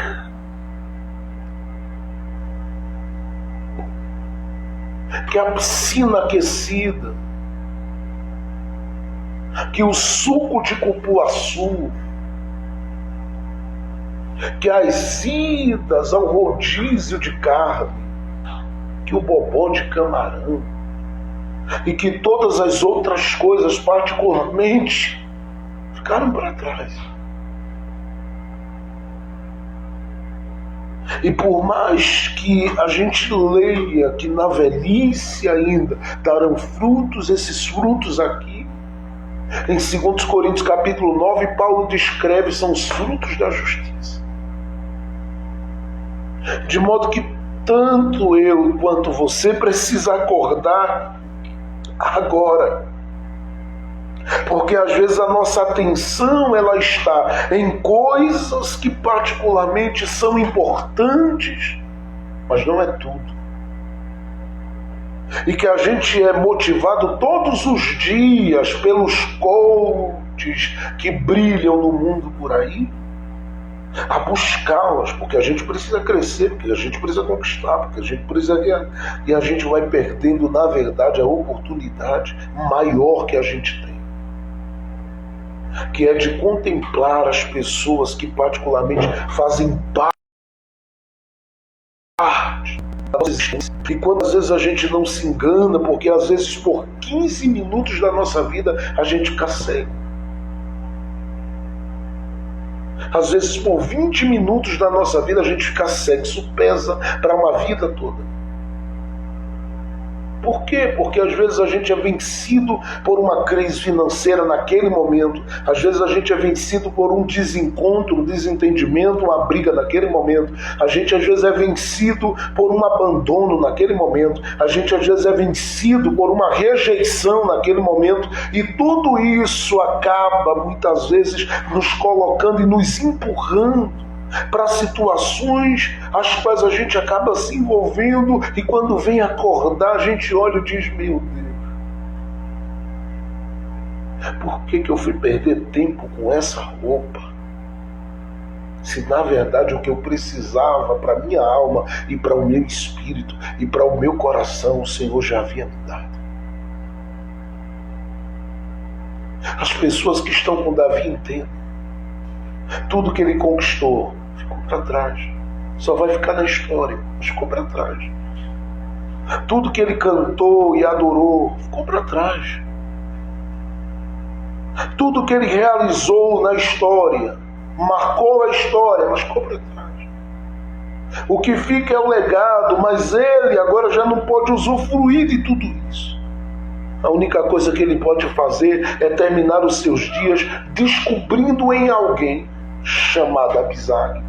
que a piscina aquecida, que o suco de cupuaçu, que as idas ao rodízio de carne, que o bobó de camarão e que todas as outras coisas particularmente ficaram para trás. E por mais que a gente leia que na velhice ainda darão frutos, esses frutos aqui, em 2 Coríntios capítulo 9, Paulo descreve, são os frutos da justiça. De modo que tanto eu quanto você precisa acordar agora. Porque às vezes a nossa atenção ela está em coisas que particularmente são importantes, mas não é tudo. E que a gente é motivado todos os dias pelos coaches que brilham no mundo por aí, a buscá-las, porque a gente precisa crescer, porque a gente precisa conquistar, porque a gente precisa ganhar. E a gente vai perdendo, na verdade, a oportunidade maior que a gente tem, que é de contemplar as pessoas que particularmente fazem parte da nossa existência. E quantas vezes a gente não se engana, porque às vezes por 15 minutos da nossa vida a gente fica cego. Às vezes por 20 minutos da nossa vida a gente fica cego. Isso pesa para uma vida toda. Por quê? Porque às vezes a gente é vencido por uma crise financeira naquele momento, às vezes a gente é vencido por um desencontro, um desentendimento, uma briga naquele momento, a gente às vezes é vencido por um abandono naquele momento, a gente às vezes é vencido por uma rejeição naquele momento, e tudo isso acaba muitas vezes nos colocando e nos empurrando para situações às quais a gente acaba se envolvendo e quando vem acordar a gente olha e diz: meu Deus, por que eu fui perder tempo com essa roupa? Se na verdade o que eu precisava para minha alma e para o meu espírito e para o meu coração o Senhor já havia me dado. As pessoas que estão com Davi entendem. Tudo que ele conquistou ficou para trás. Só vai ficar na história, mas ficou para trás. Tudo que ele cantou e adorou ficou para trás. Tudo que ele realizou na história, marcou a história, mas ficou para trás. O que fica é o legado, mas ele agora já não pode usufruir de tudo isso. A única coisa que ele pode fazer é terminar os seus dias descobrindo em alguém chamada Abisag,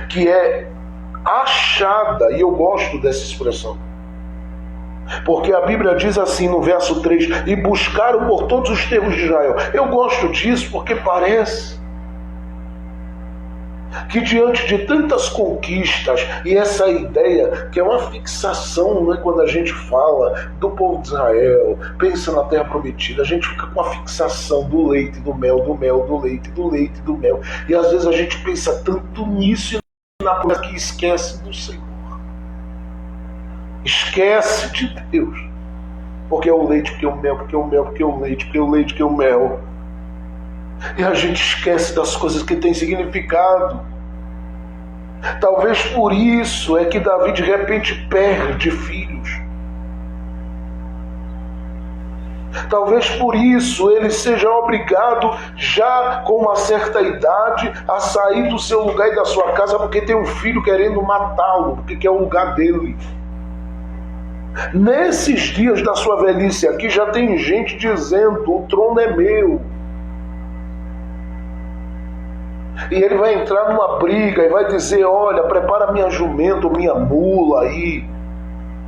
que é achada, e eu gosto dessa expressão, porque a Bíblia diz assim no verso 3: e buscaram por todos os termos de Israel. Eu gosto disso porque parece que diante de tantas conquistas e essa ideia que é uma fixação, não é? Quando a gente fala do povo de Israel, pensa na terra prometida, a gente fica com a fixação do leite, do mel, do mel, do leite, do leite, do mel, e às vezes a gente pensa tanto nisso e na coisa que esquece do Senhor, esquece de Deus, porque é o leite, porque é o mel, porque é o mel, porque é o leite, porque é o leite, porque é o mel. E a gente esquece das coisas que têm significado. Talvez por isso é que Davi de repente perde filhos. Talvez por isso ele seja obrigado, já com uma certa idade, a sair do seu lugar e da sua casa porque tem um filho querendo matá-lo, porque quer o lugar dele. Nesses dias da sua velhice aqui já tem gente dizendo: o trono é meu. E ele vai entrar numa briga e vai dizer: olha, prepara minha jumenta, minha mula aí,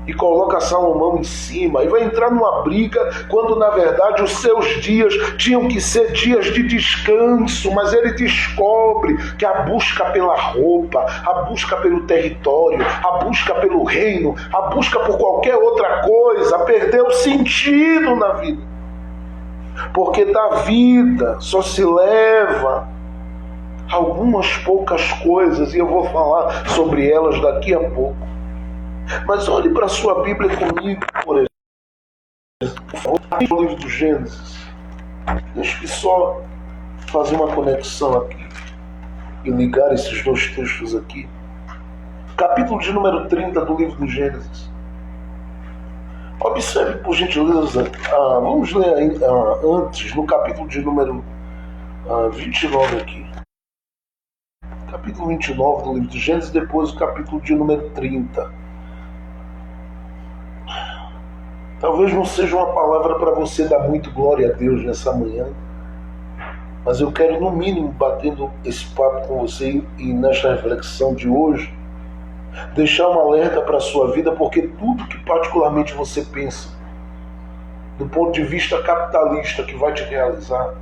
e coloca Salomão em cima. E vai entrar numa briga quando na verdade os seus dias tinham que ser dias de descanso, mas ele descobre que a busca pela roupa, a busca pelo território, a busca pelo reino, a busca por qualquer outra coisa perdeu sentido na vida, porque da vida só se leva algumas poucas coisas, e eu vou falar sobre elas daqui a pouco. Mas olhe para a sua Bíblia comigo, por exemplo, no livro do Gênesis. Deixa eu só fazer uma conexão aqui e ligar esses dois textos aqui. Capítulo de número 30 do livro do Gênesis. Observe, por gentileza, vamos ler antes, no capítulo de número 29 aqui. Capítulo 29 do livro de Gênesis, depois o capítulo de número 30. Talvez não seja uma palavra para você dar muito glória a Deus nessa manhã, mas eu quero, no mínimo, batendo esse papo com você e nesta reflexão de hoje, deixar um alerta para a sua vida, porque tudo que particularmente você pensa, do ponto de vista capitalista, que vai te realizar,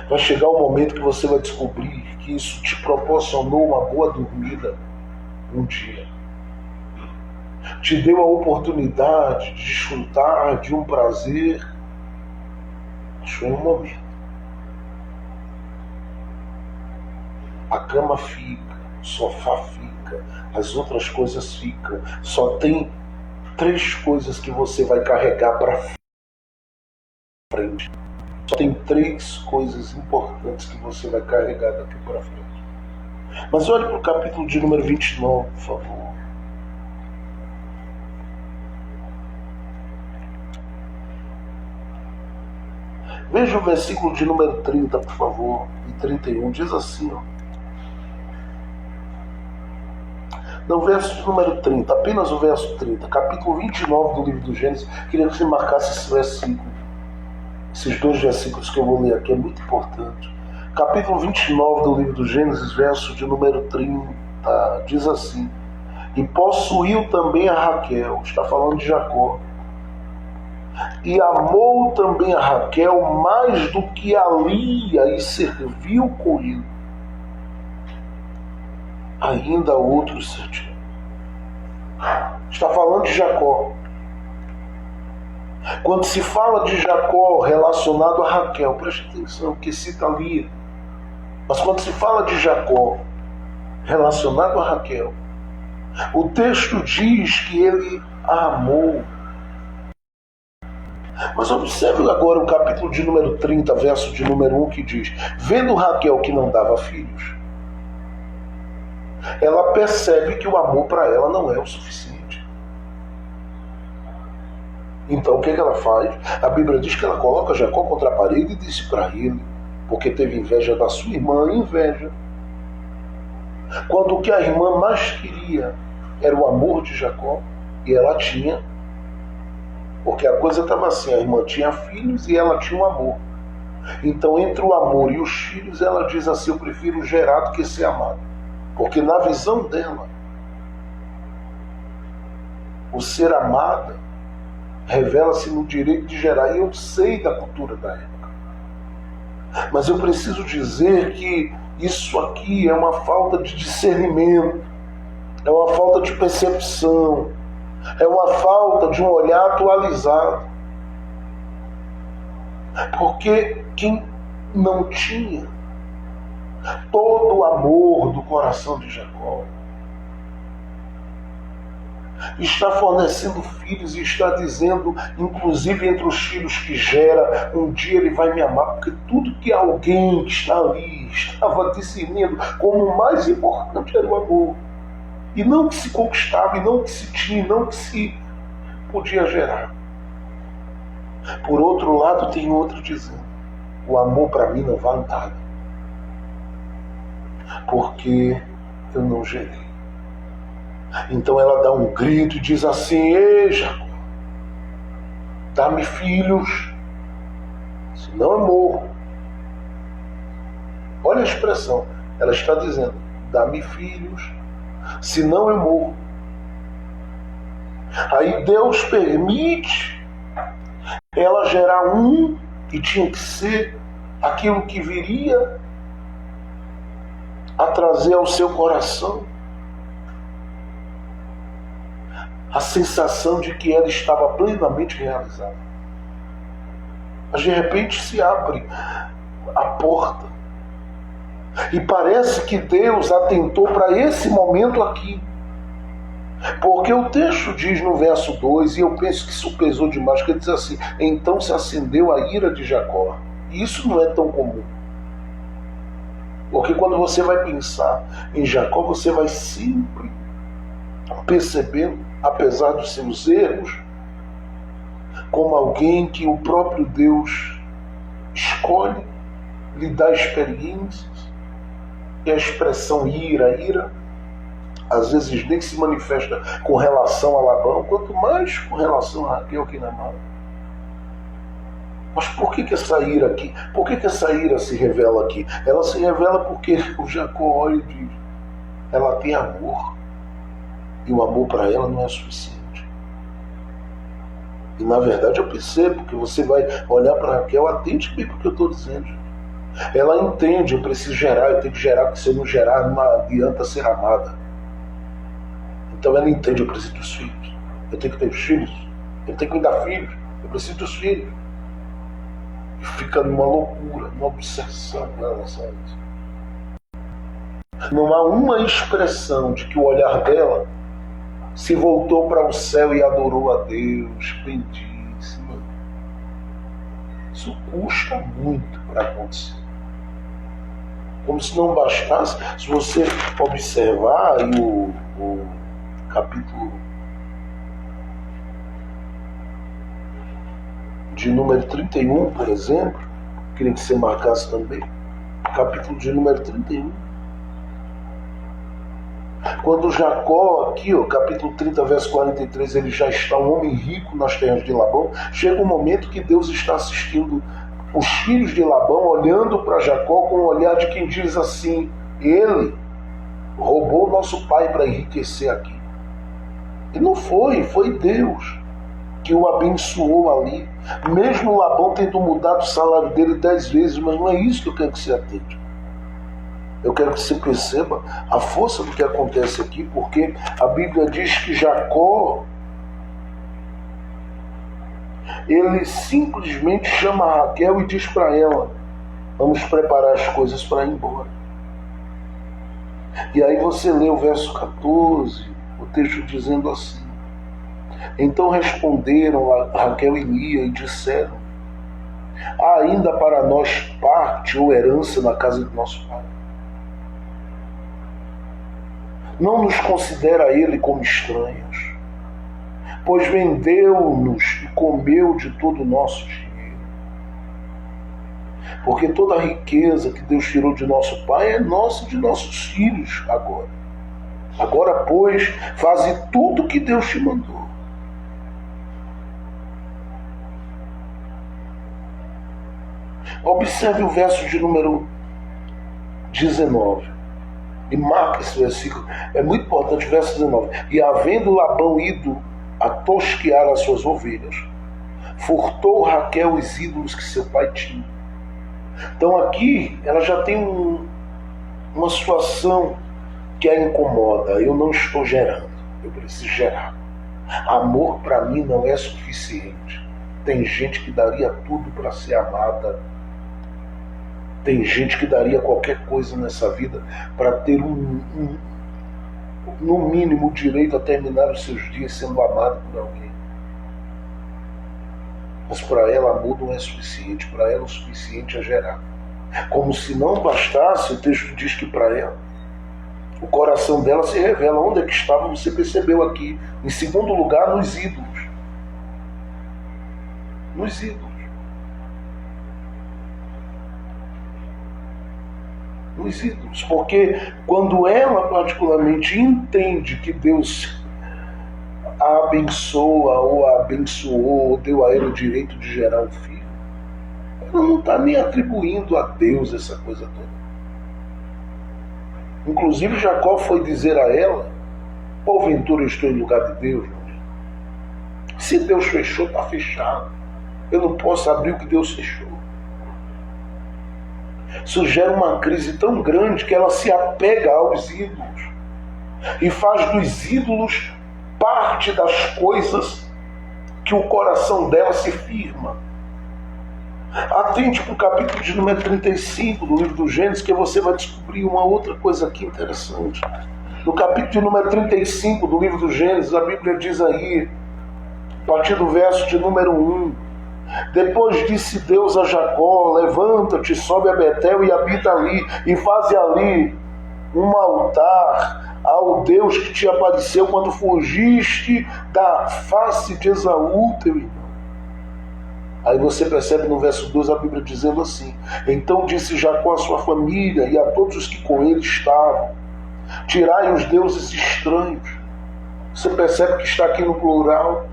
vai chegar um momento que você vai descobrir que isso te proporcionou uma boa dormida um dia. Te deu a oportunidade de desfrutar de um prazer, mas foi um momento. A cama fica, o sofá fica, as outras coisas ficam. Só tem 3 coisas que você vai carregar para frente. Só tem 3 coisas importantes que você vai carregar daqui para frente. Mas olhe para o capítulo de número 29, por favor. Veja o versículo de número 30, por favor, e 31. Diz assim, ó. No verso de número 30, apenas o verso 30, capítulo 29 do livro do Gênesis. Queria que você marcasse esse versículo. Esses 2 versículos que eu vou ler aqui é muito importante. Capítulo 29 do livro do Gênesis, verso de número 30, diz assim: e possuiu também a Raquel, está falando de Jacó, e amou também a Raquel mais do que a Lia, e serviu com ele. ainda outros 7 anos. Está falando de Jacó. Quando se fala de Jacó relacionado a Raquel, preste atenção, que cita Lia. Mas quando se fala de Jacó relacionado a Raquel, o texto diz que ele a amou. Mas observe agora o capítulo de número 30, verso de número 1, que diz: vendo Raquel que não dava filhos, ela percebe que o amor para ela não é o suficiente. Então o que ela faz? A Bíblia diz que ela coloca Jacó contra a parede e disse para ele, porque teve inveja da sua irmã, inveja. Quando o que a irmã mais queria era o amor de Jacó, e ela tinha, porque a coisa estava assim, a irmã tinha filhos e ela tinha um amor. Então entre o amor e os filhos, ela diz assim: eu prefiro gerar do que ser amado. Porque na visão dela, o ser amada revela-se no direito de gerar. E eu sei da cultura da época. Mas eu preciso dizer que isso aqui é uma falta de discernimento, é uma falta de percepção, é uma falta de um olhar atualizado. Porque quem não tinha todo o amor do coração de Jacó está fornecendo filhos e está dizendo, inclusive entre os filhos que gera, um dia ele vai me amar, porque tudo que alguém que está ali estava discernindo como o mais importante era o amor. E não que se conquistava, e não que se tinha, e não que se podia gerar. Por outro lado, tem outro dizendo: o amor para mim não vale nada, porque eu não gerei. Então ela dá um grito e diz assim: ei, Jacó, dá-me filhos, senão eu morro. Olha a expressão, ela está dizendo: dá-me filhos, senão eu morro. Aí Deus permite ela gerar um, e tinha que ser aquilo que viria a trazer ao seu coração a sensação de que ela estava plenamente realizada. Mas de repente se abre a porta e parece que Deus atentou para esse momento aqui. Porque o texto diz no verso 2, e eu penso que isso pesou demais, que ele diz assim: então se acendeu a ira de Jacó. E isso não é tão comum. Porque quando você vai pensar em Jacó, você vai sempre percebendo, apesar dos seus erros, como alguém que o próprio Deus escolhe, lhe dá experiências. E a expressão ira, às vezes nem se manifesta com relação a Labão, quanto mais com relação a Raquel que namora. Mas por que essa ira aqui? Por que essa ira se revela aqui? Ela se revela porque o Jacó olha e diz: ela tem amor, e o amor para ela não é suficiente. E na verdade eu percebo que você vai olhar para Raquel, atente bem para o que eu estou dizendo. Ela entende: eu preciso gerar, eu tenho que gerar, porque se eu não gerar não adianta ser amada. Então ela entende: eu preciso dos filhos, eu tenho que ter os filhos, eu tenho que dar filhos, eu preciso dos filhos. E fica numa loucura, numa obsessão com relação a isso. Não há uma expressão de que o olhar dela se voltou para o céu e adorou a Deus, bendíssima. Isso custa muito para acontecer. Como se não bastasse, se você observar aí o capítulo de número 31, por exemplo, queria que você marcasse também, capítulo de número 31. Quando Jacó, aqui, capítulo 30, verso 43, ele já está um homem rico nas terras de Labão, chega um momento que Deus está assistindo os filhos de Labão, olhando para Jacó com o olhar de quem diz assim: ele roubou nosso pai para enriquecer aqui. E não foi Deus que o abençoou ali. Mesmo Labão tendo mudado o salário dele 10 vezes, mas não é isso que eu quero que você atente. Eu quero que você perceba a força do que acontece aqui, porque a Bíblia diz que Jacó, ele simplesmente chama Raquel e diz para ela: vamos preparar as coisas para ir embora. E aí você lê o verso 14, o texto dizendo assim: então responderam a Raquel e Lia e disseram: há ainda para nós parte ou herança na casa de nosso pai. Não nos considera ele como estranhos, pois vendeu-nos e comeu de todo o nosso dinheiro. Porque toda a riqueza que Deus tirou de nosso pai é nossa e de nossos filhos agora. Agora, pois, faze tudo o que Deus te mandou. Observe o verso de número 19. E marca esse versículo. É muito importante o verso 19. E havendo Labão ido a tosquear as suas ovelhas, furtou Raquel os ídolos que seu pai tinha. Então aqui ela já tem uma situação que a incomoda. Eu não estou gerando, eu preciso gerar. Amor para mim não é suficiente. Tem gente que daria tudo para ser amada. Tem gente que daria qualquer coisa nessa vida para ter no mínimo o direito a terminar os seus dias sendo amado por alguém. Mas para ela amor não é suficiente. Para ela o suficiente é gerar. Como se não bastasse, o texto diz que para ela o coração dela se revela. Onde é que estava? Você percebeu aqui. Em segundo lugar, nos ídolos. Nos ídolos. Nos ídolos. Porque quando ela particularmente entende que Deus a abençoa ou a abençoou ou deu a ela o direito de gerar um filho, ela não está nem atribuindo a Deus essa coisa toda. Inclusive Jacó foi dizer a ela: porventura eu estou em lugar de Deus? Se Deus fechou, está fechado. Eu não posso abrir o que Deus fechou. Isso gera uma crise tão grande que ela se apega aos ídolos e faz dos ídolos parte das coisas que o coração dela se firma. Atente para o capítulo de número 35 do livro do Gênesis, que você vai descobrir uma outra coisa aqui interessante. No capítulo de número 35 do livro do Gênesis, a Bíblia diz aí, a partir do verso de número 1: depois disse Deus a Jacó: levanta-te, sobe a Betel e habita ali, e faze ali um altar ao Deus que te apareceu quando fugiste da face de Esaú, teu irmão. Aí você percebe no verso 2 a Bíblia dizendo assim: então disse Jacó à sua família e a todos os que com ele estavam: tirai os deuses estranhos. Você percebe que está aqui no plural.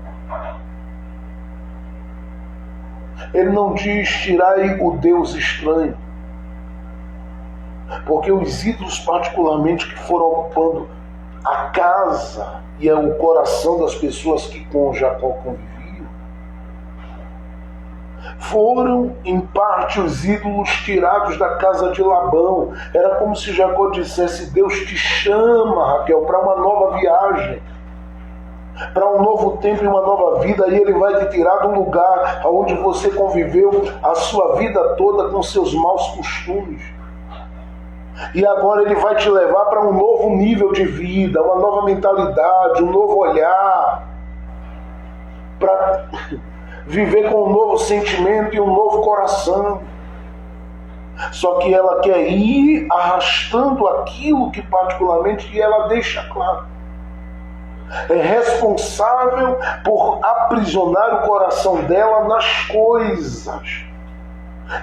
Ele não diz tirai o Deus estranho, porque os ídolos particularmente que foram ocupando a casa e o coração das pessoas que com Jacó conviviam, foram em parte os ídolos tirados da casa de Labão. Era como se Jacó dissesse: Deus te chama, Raquel, para uma nova viagem, para um novo tempo e uma nova vida, e Ele vai te tirar do lugar onde você conviveu a sua vida toda com seus maus costumes. E agora Ele vai te levar para um novo nível de vida, uma nova mentalidade, um novo olhar, para viver com um novo sentimento e um novo coração. Só que ela quer ir arrastando aquilo que particularmente ela deixa claro. É responsável por aprisionar o coração dela nas coisas.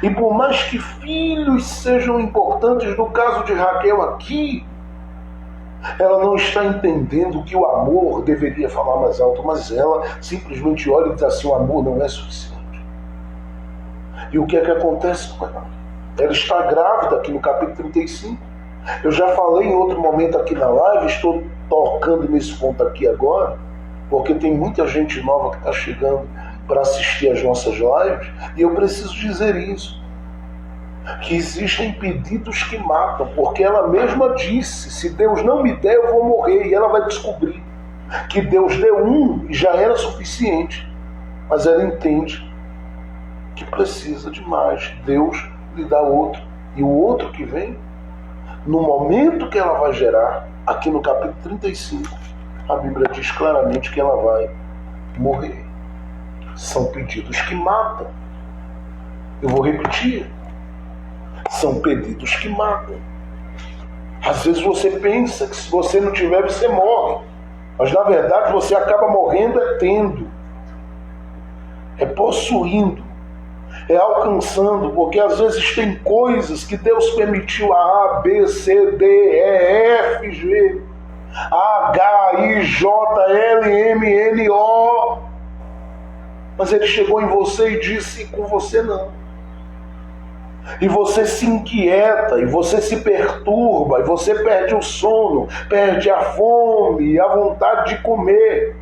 E por mais que filhos sejam importantes, no caso de Raquel aqui, ela não está entendendo que o amor deveria falar mais alto, mas ela simplesmente olha e diz assim: o amor não é suficiente. E o que é que acontece com ela? Ela está grávida aqui no capítulo 35. Eu já falei em outro momento aqui na live, estou tocando nesse ponto aqui agora, porque tem muita gente nova que está chegando para assistir as nossas lives, e eu preciso dizer isso. que existem pedidos que matam, porque ela mesma disse, se Deus não me der, eu vou morrer, e ela vai descobrir que Deus deu um e já era suficiente, mas ela entende que precisa de mais. Deus lhe dá outro, e o outro que vem, no momento que ela vai gerar, aqui no capítulo 35, a Bíblia diz claramente que ela vai morrer. São pedidos que matam. Eu vou repetir. São pedidos que matam. Às vezes você pensa que se você não tiver, você morre. Mas na verdade você acaba morrendo tendo. É possuindo. É alcançando. Porque às vezes tem coisas que Deus permitiu a B, C, D, E, F, G, H, I, J, L, M, N, O. Mas Ele chegou em você e disse, com você não. E você se inquieta, e você se perturba, e você perde o sono, perde a fome, a vontade de comer.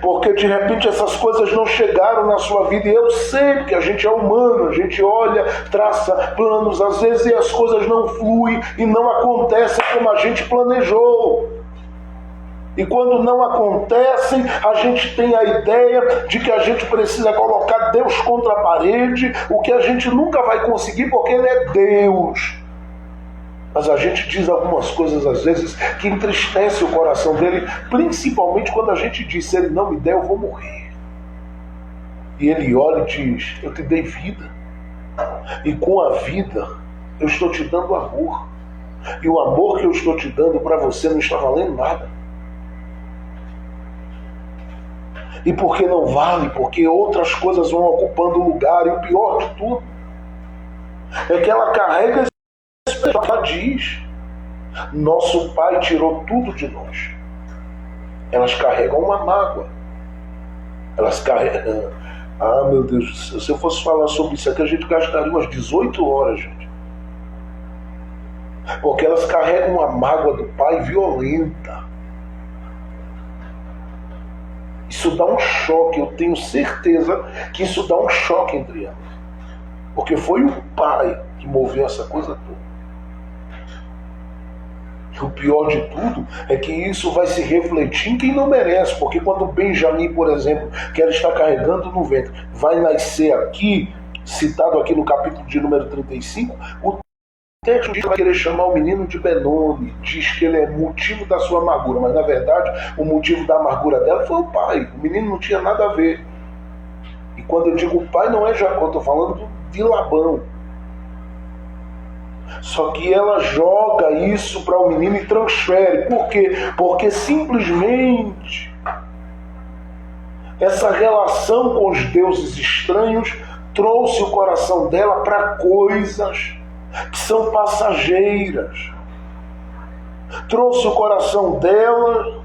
Porque de repente essas coisas não chegaram na sua vida. E eu sei que a gente é humano, a gente olha, traça planos, às vezes as coisas não fluem e não acontecem como a gente planejou. E quando não acontecem, a gente tem a ideia de que a gente precisa colocar Deus contra a parede, o que a gente nunca vai conseguir porque Ele é Deus. Mas a gente diz algumas coisas às vezes que entristece o coração dele, principalmente quando a gente diz, se Ele não me der, eu vou morrer. E Ele olha e diz, eu te dei vida. E com a vida, eu estou te dando amor. E o amor que eu estou te dando para você não está valendo nada. E porque não vale, porque outras coisas vão ocupando o lugar. E o pior de tudo é que ela carrega esse pecado. Ela diz, nosso Pai tirou tudo de nós. Elas carregam uma mágoa. Elas carregam... Ah, meu Deus do céu, se eu fosse falar sobre isso aqui, a gente gastaria umas 18 horas, gente. Porque elas carregam uma mágoa do Pai violenta. Isso dá um choque, eu tenho certeza que isso dá um choque entre elas. Porque foi o Pai que moveu essa coisa toda. E o pior de tudo é que isso vai se refletir em quem não merece. Porque quando Benjamim, por exemplo, que ela está carregando no ventre, vai nascer aqui, citado aqui no capítulo de número 35, o texto diz que vai querer chamar o menino de Benoni, diz que ele é motivo da sua amargura, mas na verdade o motivo da amargura dela foi o pai. O menino não tinha nada a ver. E quando eu digo pai, não é Jacó, estou falando de Labão. Só que ela joga isso para o menino e transfere. Por quê? Porque simplesmente essa relação com os deuses estranhos trouxe o coração dela para coisas que são passageiras. Trouxe o coração dela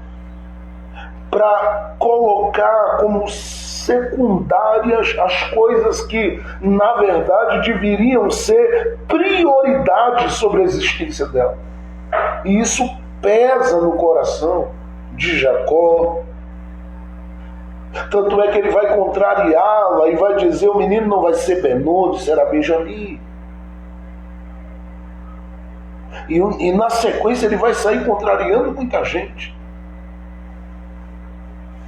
para colocar como secundárias as coisas que, na verdade, deveriam ser prioridade sobre a existência dela. E isso pesa no coração de Jacó. Tanto é que ele vai contrariá-la e vai dizer, o menino não vai ser Benoni, será Benjamim. E na sequência ele vai sair contrariando muita gente.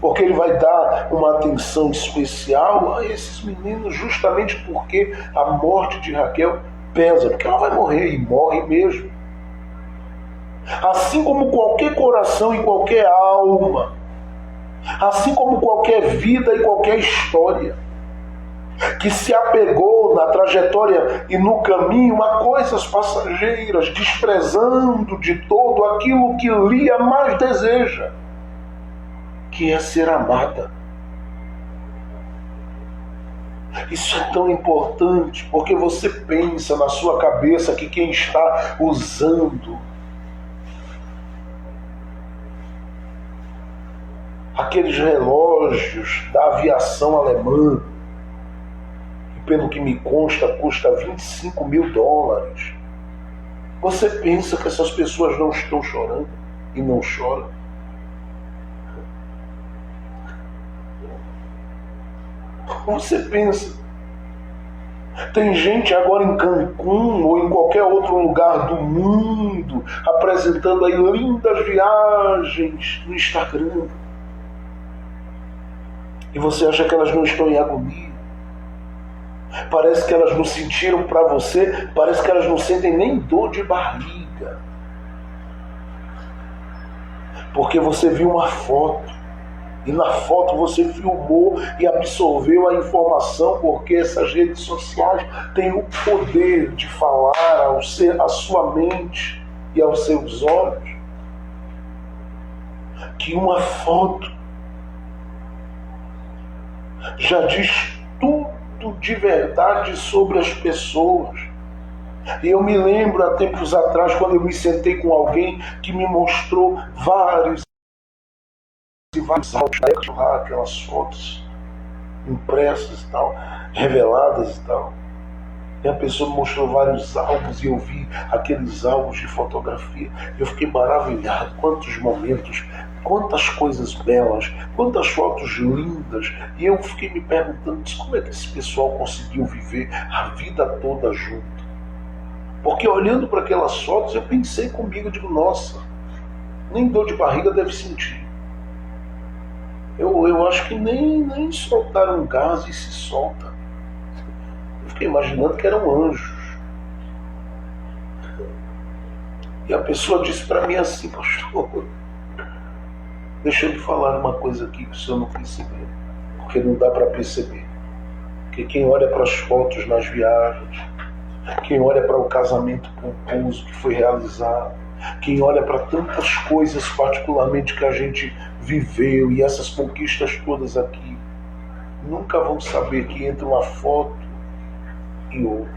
Porque ele vai dar uma atenção especial a esses meninos justamente porque a morte de Raquel pesa. Porque ela vai morrer e morre mesmo. Assim como qualquer coração e qualquer alma. Assim como qualquer vida e qualquer história que se apegou na trajetória e no caminho a coisas passageiras, desprezando de todo aquilo que Lia mais deseja, que é ser amada. Isso é tão importante, porque você pensa na sua cabeça que quem está usando aqueles relógios da aviação alemã, pelo que me consta, custa $25 mil. Você pensa que essas pessoas não estão chorando e não choram? Você pensa Tem gente agora em Cancún ou em qualquer outro lugar do mundo apresentando aí lindas viagens no Instagram. E você acha que elas não estão em agonia? Parece que elas não sentiram para você, parece que elas não sentem nem dor de barriga. Porque você viu uma foto, e na foto você filmou e absorveu a informação, porque essas redes sociais têm o poder de falar à sua mente e aos seus olhos. Que uma foto já diz tudo de verdade sobre as pessoas. E eu me lembro há tempos atrás, quando eu me sentei com alguém que me mostrou vários áudios, aquelas fotos impressas e tal, reveladas e tal. E a pessoa me mostrou vários álbuns e eu vi aqueles álbuns de fotografia. Eu fiquei maravilhado. Quantos momentos, quantas coisas belas, quantas fotos lindas. E eu fiquei me perguntando como é que esse pessoal conseguiu viver a vida toda junto. Porque olhando para aquelas fotos eu pensei comigo, eu digo, nossa, nem dor de barriga deve sentir. Eu acho que nem soltaram gás e se solta. Eu fiquei imaginando que eram anjos. E a pessoa disse para mim assim, pastor, deixa eu lhe falar uma coisa aqui que o senhor não percebeu. Porque não dá para perceber. Porque quem olha para as fotos nas viagens, quem olha para o casamento pomposo que foi realizado, quem olha para tantas coisas particularmente que a gente viveu e essas conquistas todas aqui, nunca vão saber que entre uma foto e outra.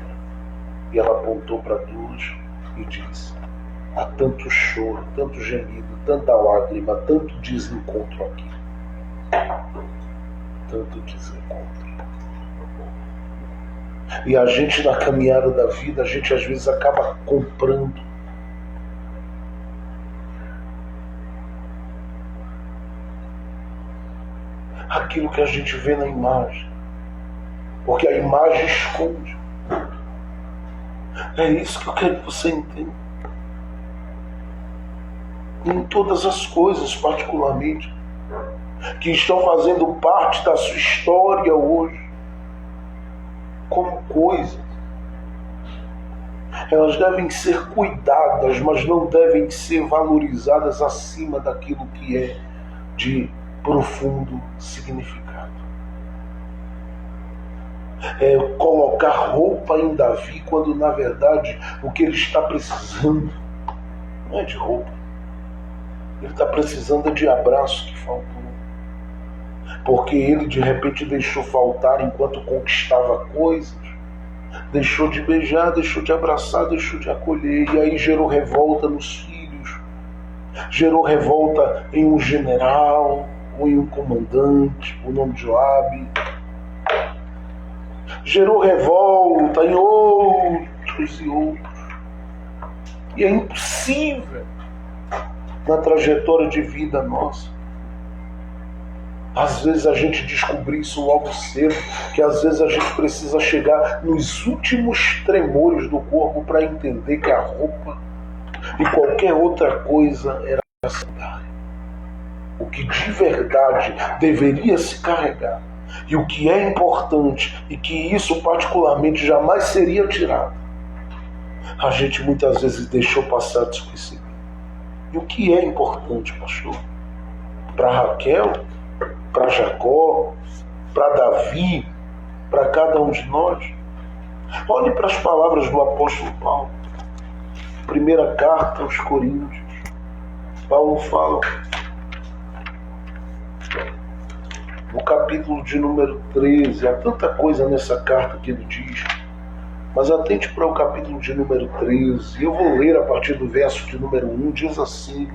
E ela apontou para duas e disse, há tanto choro, tanto gemido, tanta lágrima, tanto desencontro aqui. Tanto desencontro. E a gente na caminhada da vida, a gente às vezes acaba comprando aquilo que a gente vê na imagem. Porque a imagem esconde. É isso que eu quero que você entenda. Em todas as coisas, particularmente, que estão fazendo parte da sua história hoje, como coisas, elas devem ser cuidadas, mas não devem ser valorizadas acima daquilo que é de profundo significado. É colocar roupa em Davi quando na verdade o que ele está precisando não é de roupa. Ele está precisando de abraço que faltou. Porque ele de repente deixou faltar enquanto conquistava coisas. Deixou de beijar, deixou de abraçar, deixou de acolher. E aí gerou revolta nos filhos. Gerou revolta em um general ou em um comandante, o nome de Joabe. Gerou revolta em outros e outros. E é impossível na trajetória de vida nossa. Às vezes a gente descobre isso logo cedo, que às vezes a gente precisa chegar nos últimos tremores do corpo para entender que a roupa e qualquer outra coisa era secundária. O que de verdade deveria se carregar e o que é importante e que isso particularmente jamais seria tirado, a gente muitas vezes deixou passar despercebido. E o que é importante, pastor? Para Raquel, para Jacó, para Davi, para cada um de nós. Olhe para as palavras do apóstolo Paulo. Primeira carta aos Coríntios. Paulo fala, no capítulo de número 13, há tanta coisa nessa carta que ele diz, mas atente para o capítulo de número 13, eu vou ler a partir do verso de número 1, diz assim,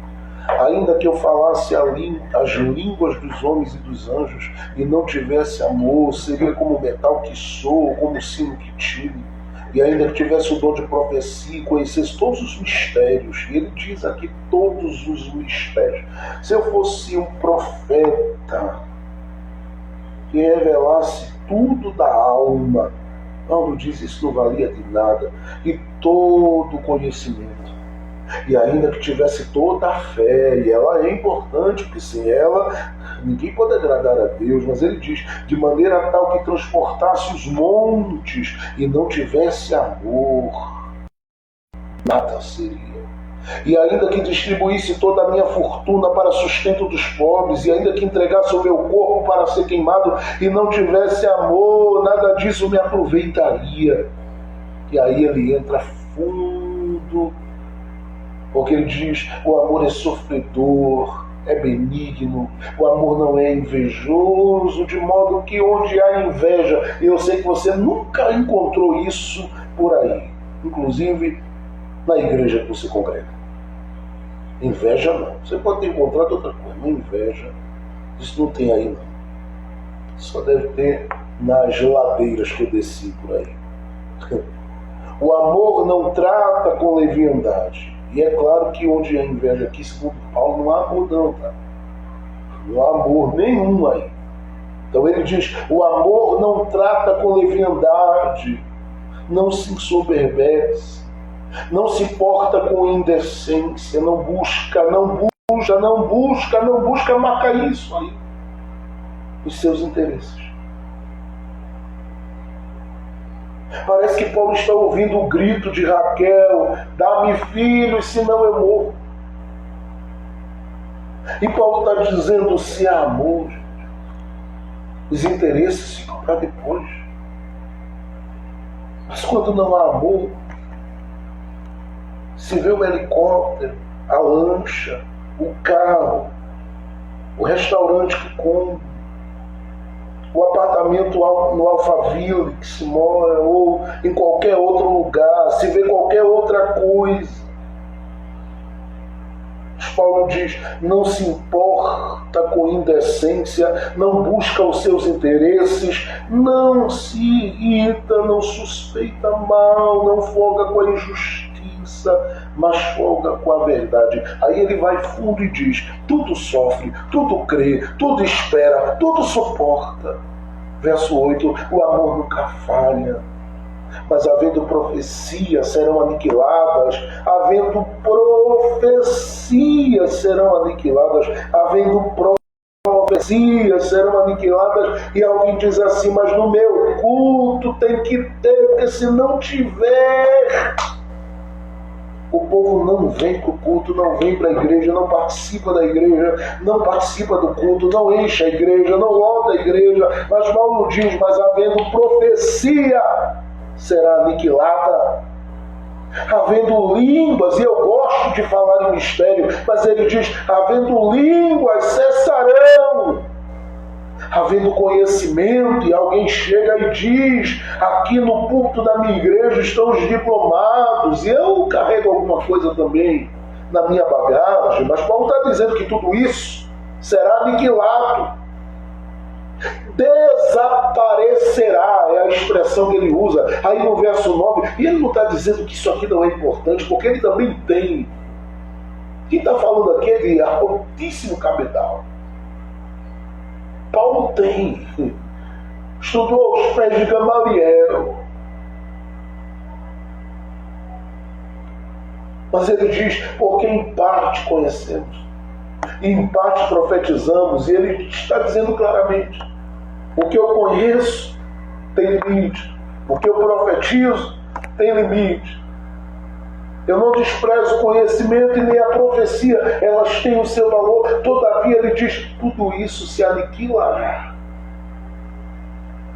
ainda que eu falasse as línguas dos homens e dos anjos e não tivesse amor, seria como metal que soa, como sino que tire. E ainda que tivesse o dom de profecia e conhecesse todos os mistérios, e ele diz aqui todos os mistérios. Se eu fosse um profeta que revelasse tudo da alma, Paulo diz, isso não valia de nada. E todo conhecimento. E ainda que tivesse toda a fé, e ela é importante, porque sem ela ninguém pode agradar a Deus, mas ele diz, de maneira tal que transportasse os montes e não tivesse amor, nada seria. E ainda que distribuísse toda a minha fortuna para sustento dos pobres, e ainda que entregasse o meu corpo para ser queimado e não tivesse amor, nada disso me aproveitaria. E aí ele entra fundo, porque ele diz, o amor é sofredor, é benigno, o amor não é invejoso, de modo que onde há inveja, e eu sei que você nunca encontrou isso por aí, inclusive na igreja que você congrega. Inveja não, você pode ter encontrado outra coisa, mas inveja, isso não tem aí não. Só deve ter nas geladeiras que eu desci por aí. O amor não trata com leviandade. E é claro que onde há inveja aqui, segundo Paulo, não há amor não, tá? Não há amor nenhum aí. Então ele diz, o amor não trata com leviandade, não se ensoberbece, não se porta com indecência, não busca marcar isso aí, os seus interesses. Parece que Paulo está ouvindo o grito de Raquel, dá-me filhos, senão eu morro. E Paulo está dizendo, se há amor, os interesses ficam para depois. Mas quando não há amor, se vê o helicóptero, a lancha, o carro, o restaurante que come, o apartamento no Alphaville que se mora, ou em qualquer outro lugar, se vê qualquer outra coisa. Paulo diz, não se importa com indecência, não busca os seus interesses, não se irrita, não suspeita mal, não folga com a injustiça, mas folga com a verdade. Aí ele vai fundo e diz, tudo sofre, tudo crê, tudo espera, tudo suporta. Verso 8, o amor nunca falha. Mas havendo profecias serão aniquiladas, havendo profecias serão aniquiladas, havendo profecias serão aniquiladas. E alguém diz assim, mas no meu culto tem que ter, porque se não tiver, o povo não vem para o culto, não vem para a igreja, não participa da igreja, não participa do culto, não enche a igreja, não lota a igreja. Mas Paulo diz, mas havendo profecia será aniquilada, havendo línguas, e eu gosto de falar em mistério, mas ele diz, havendo línguas cessarão, havendo conhecimento, e alguém chega e diz, aqui no púlpito da minha igreja estão os diplomados, e eu carrego alguma coisa também na minha bagagem, mas Paulo está dizendo que tudo isso será aniquilado, desaparecerá, é a expressão que ele usa aí no verso 9, e ele não está dizendo que isso aqui não é importante, porque ele também tem. Quem está falando aqui é de altíssimo cabedal. Paulo tem, estudou aos pés de Gamaliel, mas ele diz, porque em parte conhecemos, e em parte profetizamos, e ele está dizendo claramente, o que eu conheço tem limite, o que eu profetizo tem limite. Eu não desprezo o conhecimento e nem a profecia, elas têm o seu valor, todavia ele diz, tudo isso se aniquilará.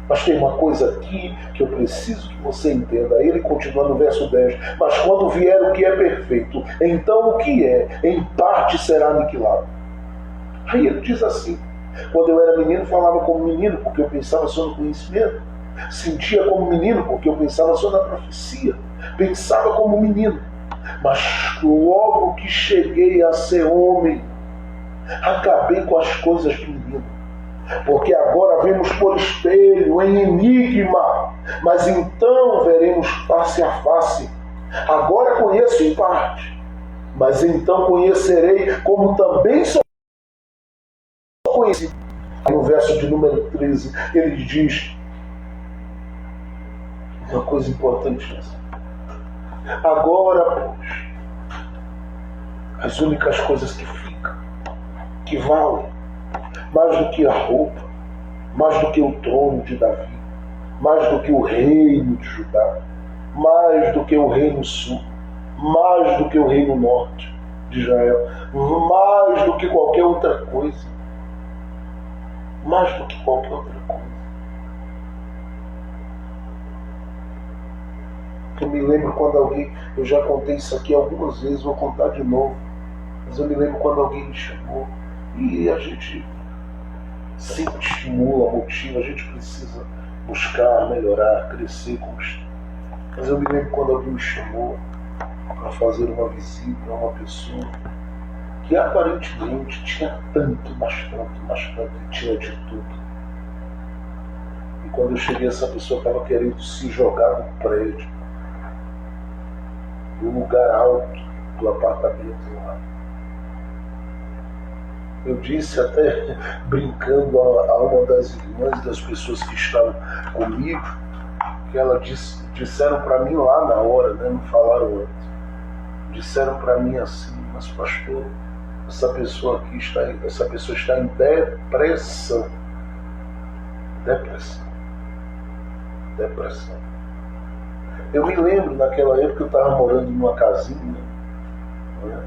Mas tem uma coisa aqui que eu preciso que você entenda. Ele continua no verso 10. Mas quando vier o que é perfeito, então o que é, em parte será aniquilado. Aí ele diz assim, quando eu era menino, falava como menino, porque eu pensava só no conhecimento. Sentia como menino, porque eu pensava só na profecia. Pensava como menino. Mas logo que cheguei a ser homem, acabei com as coisas de menino. Porque agora vemos por espelho, em enigma, mas então veremos face a face. Agora conheço em parte, mas então conhecerei como também sou conhecido. No verso de número 13, ele diz, Uma coisa importantíssima. Agora, pois, as únicas coisas que ficam, que valem, mais do que a roupa, mais do que o trono de Davi, mais do que o reino de Judá, mais do que o reino sul, mais do que o reino norte de Israel, mais do que qualquer outra coisa, mais do que qualquer outra coisa. Eu me lembro quando alguém, eu já contei isso aqui algumas vezes, vou contar de novo, mas eu me lembro quando alguém me chamou e a gente sempre estimula, motiva, a gente precisa buscar, melhorar, crescer, conquistar. Mas eu me lembro quando alguém me chamou para fazer uma visita a uma pessoa que aparentemente tinha tanto, mas tanto, e tinha de tudo. E quando eu cheguei, essa pessoa estava querendo se jogar do prédio, do lugar alto do apartamento lá. Eu disse até brincando a uma das irmãs, das pessoas que estavam comigo, que ela disseram para mim lá na hora, né, não falaram antes, disseram para mim assim: mas pastor, essa pessoa está em depressão. Depressão. Eu me lembro, naquela época eu estava morando numa casinha, né,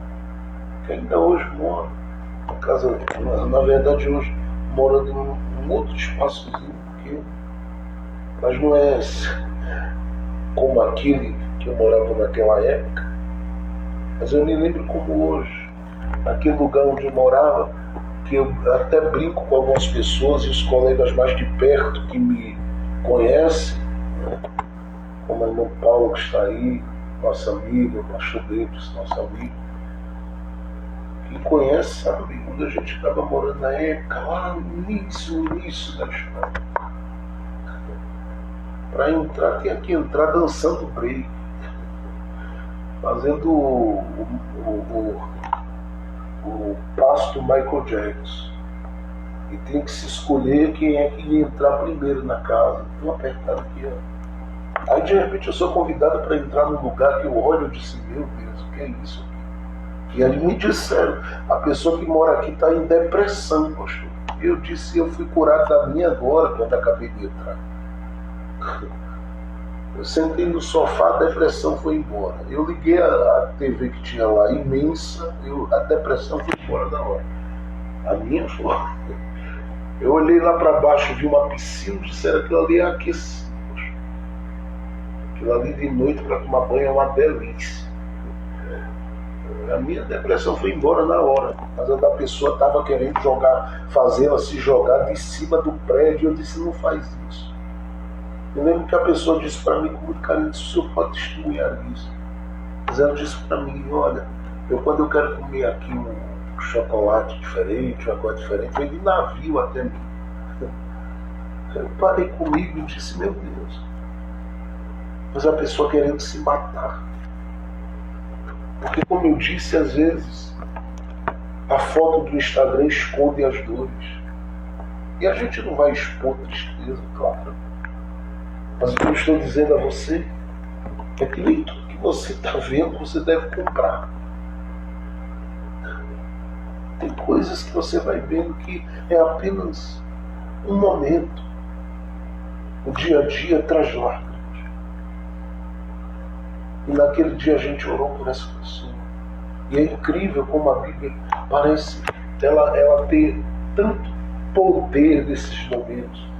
que ainda hoje moro, uma casa, na verdade hoje morando em um outro espaçozinho pequeno, mas não é como aquele que eu morava naquela época. Mas eu me lembro como hoje, naquele lugar onde eu morava, que eu até brinco com algumas pessoas e os colegas mais de perto que me conhecem, né? Como o irmão Paulo que está aí, nosso amigo, o pastor Davis, nosso amigo, que conhece, sabe, quando a gente estava morando na época, lá no início da história. Para entrar, tinha que entrar dançando break, fazendo o passo do Michael Jackson. E tem que se escolher quem é que ia entrar primeiro na casa. Tão apertado aqui, ó. Aí de repente eu sou convidado para entrar num lugar que eu olho e disse: meu Deus, o que é isso aqui? E aí me disseram: a pessoa que mora aqui está em depressão, pastor. E eu disse: eu fui curado da minha agora, quando acabei de entrar. Eu sentei no sofá, a depressão foi embora. Eu liguei a TV que tinha lá, imensa, a depressão foi embora da hora. A minha foi. Eu olhei lá para baixo, vi uma piscina, disseram que aquilo ali é aquecido. Aquilo ali de noite para tomar banho é uma delícia. A minha depressão foi embora na hora, mas a da pessoa estava querendo fazer ela se jogar de cima do prédio. Eu disse: não faz isso. Eu lembro que a pessoa disse para mim com muito carinho: o senhor pode testemunhar isso. Mas ela disse para mim: olha, quando eu quero comer aqui um chocolate diferente, uma coisa diferente, vem de navio até mim. Eu parei comigo e disse: meu Deus. Mas a pessoa querendo se matar. Porque, como eu disse, às vezes a foto do Instagram esconde as dores. E a gente não vai expor tristeza, claro. Mas o que eu estou dizendo a você é que nem tudo que você está vendo você deve comprar. Tem coisas que você vai vendo que é apenas um momento. O dia a dia traz lágrimas. E naquele dia a gente orou por essa pessoa. E é incrível como a Bíblia parece ela ter tanto poder nesses momentos.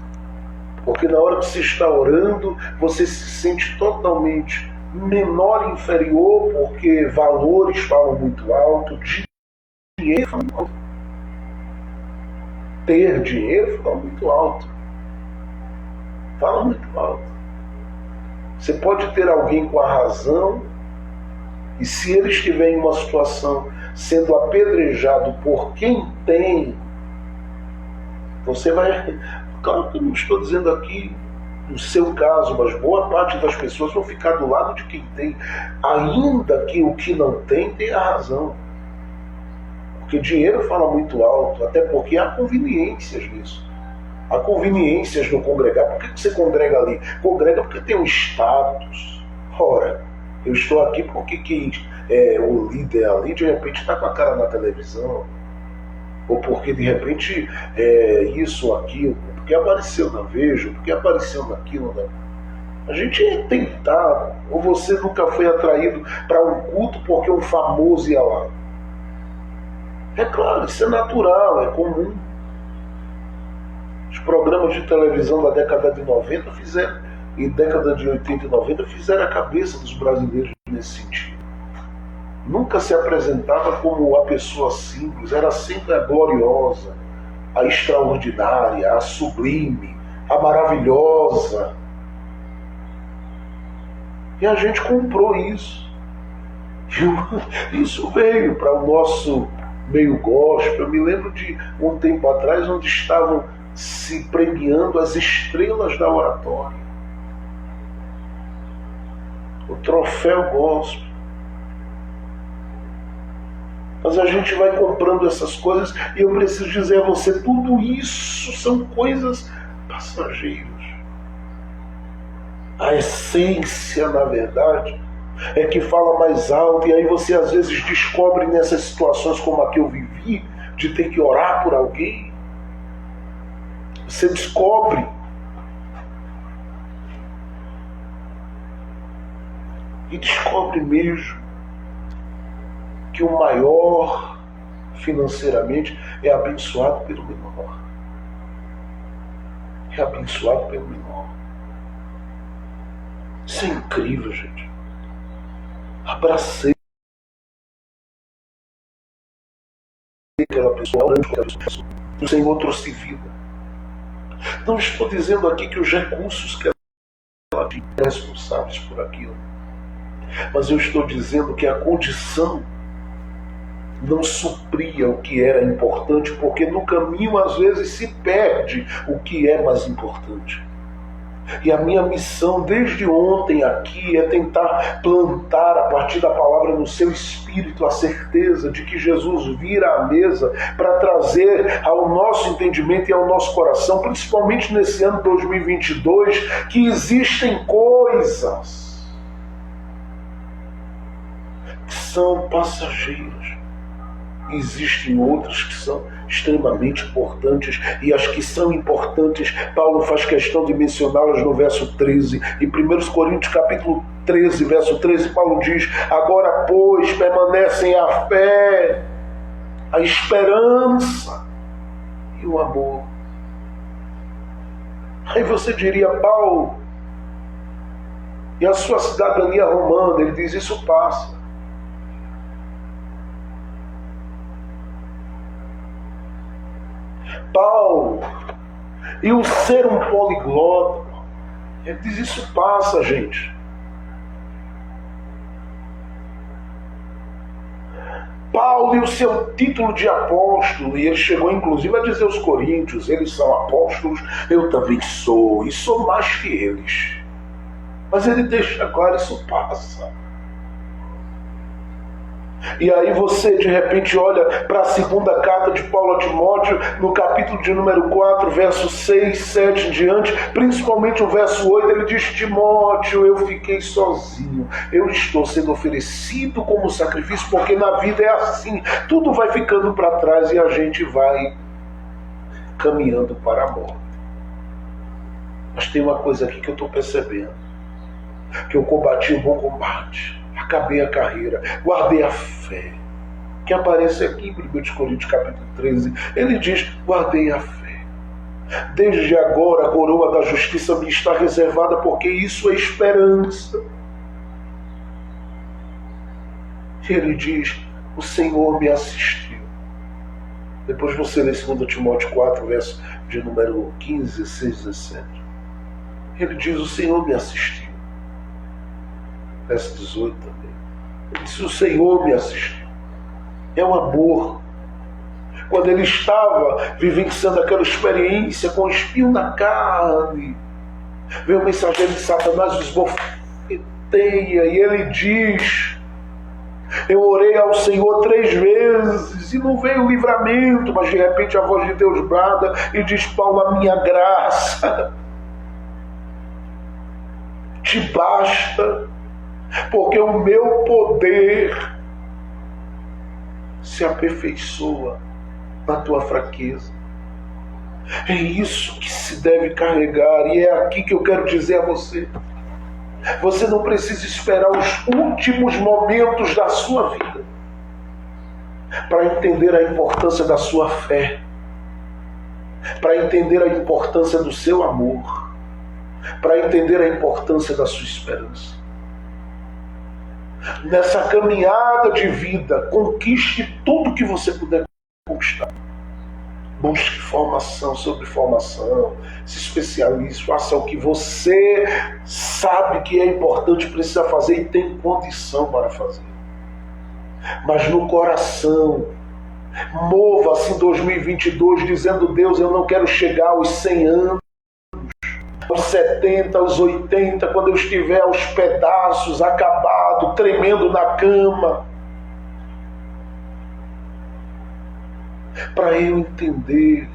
Porque na hora que você está orando, você se sente totalmente menor e inferior, porque valores falam muito alto, dinheiro fala muito alto. Ter dinheiro fala muito alto. Fala muito alto. Você pode ter alguém com a razão, e se ele estiver em uma situação sendo apedrejado por quem tem, você vai... Claro que eu não estou dizendo aqui no seu caso, mas boa parte das pessoas vão ficar do lado de quem tem, ainda que o que não tem tenha razão. Porque dinheiro fala muito alto, até porque há conveniências nisso. Há conveniências no congregar. Por que você congrega ali? Congrega porque tem um status. Ora, eu estou aqui porque o líder ali de repente está com a cara na televisão. Ou porque de repente isso ou aquilo. Porque apareceu na Veja, porque apareceu naquilo, né? A gente é tentado. Ou você nunca foi atraído para um culto porque um famoso ia lá. É claro, isso é natural, é comum. Os programas de televisão da década de 90 fizeram, e década de 80 e 90 fizeram a cabeça dos brasileiros nesse sentido. Nunca se apresentava como a pessoa simples, era sempre a gloriosa, a extraordinária, a sublime, a maravilhosa. E a gente comprou isso. Isso veio para o nosso meio gospel. Eu me lembro de um tempo atrás onde estavam se premiando as estrelas da oratória. O troféu gospel. Mas a gente vai comprando essas coisas e eu preciso dizer a você, tudo isso são coisas passageiras. A essência, na verdade, é que fala mais alto, e aí você às vezes descobre nessas situações como a que eu vivi, de ter que orar por alguém. Você descobre e descobre mesmo que o maior financeiramente é abençoado pelo menor. É abençoado pelo menor. Isso é incrível, gente. Abracei aquela pessoa, o Senhor trouxe vida. Não estou dizendo aqui que os recursos que ela tinha são responsáveis por aquilo. Mas eu estou dizendo que a condição não supria o que era importante, porque no caminho às vezes se perde o que é mais importante. E a minha missão desde ontem aqui é tentar plantar a partir da palavra no seu espírito a certeza de que Jesus vira à mesa para trazer ao nosso entendimento e ao nosso coração, principalmente nesse ano 2022, que existem coisas que são passageiras. Existem outras que são extremamente importantes, e as que são importantes, Paulo faz questão de mencioná-las no verso 13. Em 1 Coríntios capítulo 13, verso 13, Paulo diz: agora, pois, permanecem a fé, a esperança e o amor. Aí você diria, Paulo, e a sua cidadania romana? Ele diz, isso passa. Paulo, e o ser um poliglota? Ele diz, isso passa, gente. Paulo e o seu título de apóstolo, e ele chegou inclusive a dizer aos coríntios, eles são apóstolos, eu também sou, e sou mais que eles. Mas ele deixa claro, isso passa. E aí você de repente olha para a segunda carta de Paulo a Timóteo, no capítulo de número 4, versos 6, 7 em diante, principalmente o verso 8, ele diz, Timóteo, eu fiquei sozinho, eu estou sendo oferecido como sacrifício, porque na vida é assim, tudo vai ficando para trás e a gente vai caminhando para a morte. Mas tem uma coisa aqui que eu estou percebendo, que eu combati o bom combate, acabei a carreira, guardei a fé, que aparece aqui em 1 Coríntios capítulo 13, ele diz, guardei a fé. Desde agora a coroa da justiça me está reservada, porque isso é esperança. Ele diz, o Senhor me assistiu. Depois você lê 2 Timóteo 4, verso de número 15, 16, 17. Ele diz, o Senhor me assistiu. Verso 18 também. Ele diz, o Senhor me assistiu. É um amor. Quando ele estava vivenciando aquela experiência com o espinho na carne, veio o mensageiro de Satanás, o esbofeteia, e ele diz, Eu orei ao Senhor 3 vezes e não veio livramento, mas de repente a voz de Deus brada e diz: Paulo, a minha graça te basta, porque o meu poder se aperfeiçoa na tua fraqueza. É isso que se deve carregar, e é aqui que eu quero dizer a você: você não precisa esperar os últimos momentos da sua vida para entender a importância da sua fé, para entender a importância do seu amor, para entender a importância da sua esperança. Nessa caminhada de vida, conquiste tudo que você puder conquistar. Busque formação sobre formação, se especialize, faça o que você sabe que é importante, precisa fazer e tem condição para fazer. Mas no coração, mova-se em 2022 dizendo: Deus, eu não quero chegar aos 100 anos, aos 70, aos 80, quando eu estiver aos pedaços, acabado, tremendo na cama, para eu entender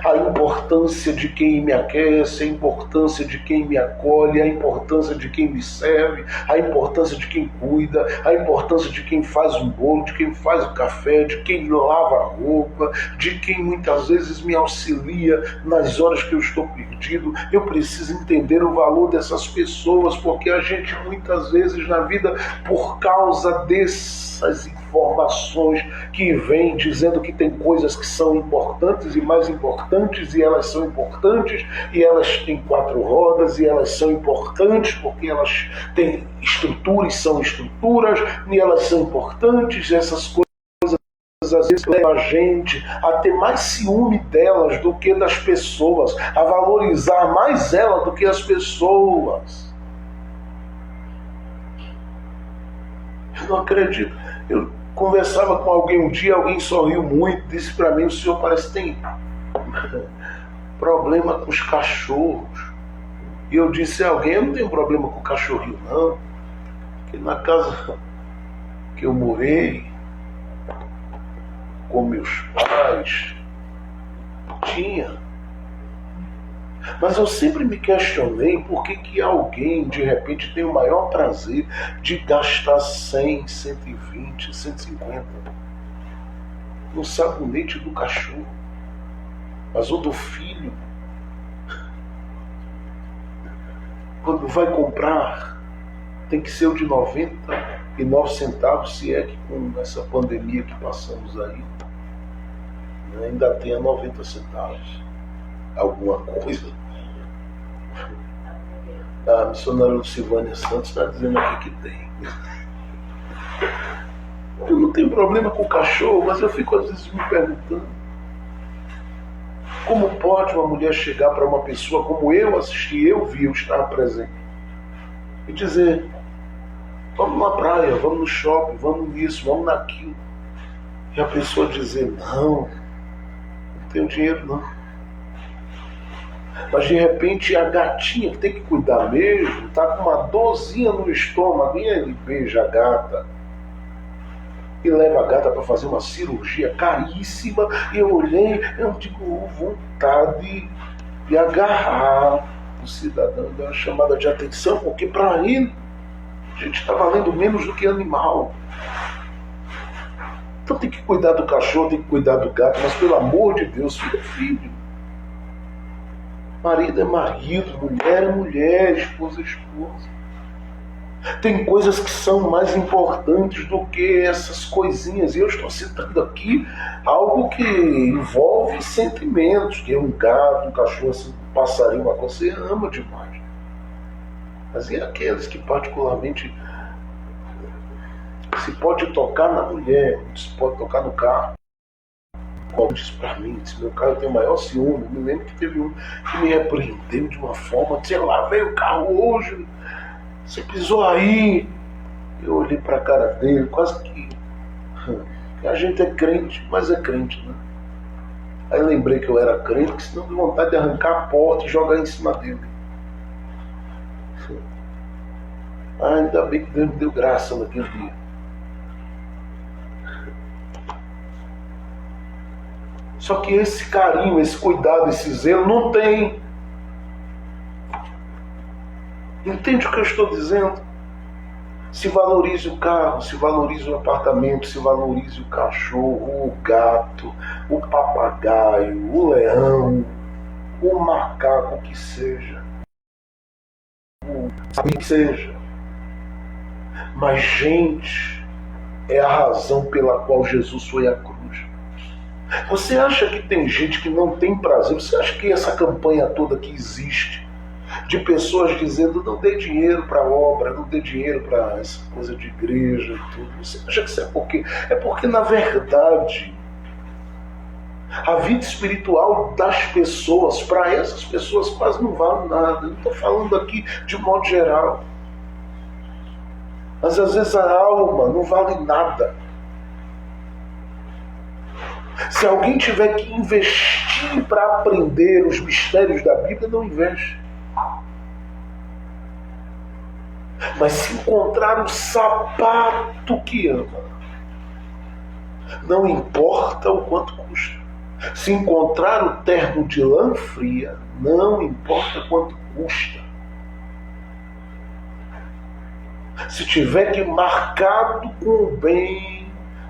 a importância de quem me aquece, a importância de quem me acolhe, a importância de quem me serve, a importância de quem cuida, a importância de quem faz um bolo, de quem faz o café, de quem lava a roupa, de quem muitas vezes me auxilia nas horas que eu estou perdido. Eu preciso entender o valor dessas pessoas, porque a gente muitas vezes na vida, por causa dessas informações que vêm dizendo que tem coisas que são importantes e mais importantes, e elas são importantes, e elas têm 4 rodas, e elas são importantes porque elas têm estrutura e são estruturas, e elas são importantes. Essas coisas às vezes levam a gente a ter mais ciúme delas do que das pessoas, a valorizar mais ela do que as pessoas. Eu não acredito. Eu conversava com alguém um dia, alguém sorriu muito, disse para mim: o senhor parece que tem problema com os cachorros. E eu disse a alguém: eu não tenho problema com o cachorrinho não, porque na casa que eu morei com meus pais tinha. Mas eu sempre me questionei por que alguém de repente tem o maior prazer de gastar 100, 120, 150 no sabonete do cachorro, mas o do filho, quando vai comprar, tem que ser o de 99 centavos, se é que com essa pandemia que passamos aí, ainda tenha 90 centavos. Alguma coisa. A missionária Lucivânia Santos está dizendo aqui que tem. Eu não tenho problema com o cachorro, mas eu fico às vezes me perguntando: como pode uma mulher chegar para uma pessoa como eu assisti, eu vi, eu estava presente, e dizer: vamos na praia, vamos no shopping, vamos nisso, vamos naquilo, e a pessoa dizer: não tenho dinheiro não. Mas de repente a gatinha que tem que cuidar mesmo, está com uma dorzinha no estômago, e ele beija a gata e leva a gata para fazer uma cirurgia caríssima. E eu olhei, eu digo, vontade de agarrar o cidadão, dar uma chamada de atenção, porque para ele a gente está valendo menos do que animal. Então tem que cuidar do cachorro, tem que cuidar do gato, mas pelo amor de Deus, filho é filho. Marido é marido, mulher é mulher, esposa é esposa. Tem coisas que são mais importantes do que essas coisinhas. E eu estou citando aqui algo que envolve sentimentos, que é um gato, um cachorro, um passarinho, uma coisa, você ama demais. Mas e aqueles que particularmente se pode tocar na mulher, se pode tocar no carro? Como disse para mim, disse: meu carro tem o maior ciúme. Eu me lembro que teve um que me repreendeu de uma forma, disse: lá veio o carro hoje, você pisou aí. Eu olhei para a cara dele, quase que a gente é crente, mas é crente, né? Aí eu lembrei que eu era crente, que senão deu vontade de arrancar a porta e jogar em cima dele. Ainda bem que Deus me deu graça naquele dia. Só que esse carinho, esse cuidado, esse zelo não tem. Entende o que eu estou dizendo? Se valorize o carro, se valorize o apartamento, se valorize o cachorro, o gato, o papagaio, o leão, o macaco, que seja. O que seja. Mas, gente, é a razão pela qual Jesus foi à cruz. Você acha que tem gente que não tem prazer? Você acha que essa campanha toda que existe, de pessoas dizendo não dê dinheiro para obra, não dê dinheiro para essa coisa de igreja e tudo, você acha que isso é por quê? É porque, na verdade, a vida espiritual das pessoas, para essas pessoas, quase não vale nada. Eu não estou falando aqui de modo geral. Mas às vezes a alma não vale nada. Se alguém tiver que investir para aprender os mistérios da Bíblia, não investe. Mas se encontrar o sapato que ama, não importa o quanto custa. Se encontrar o terno de lã fria, não importa quanto custa. Se tiver que ir marcado com o bem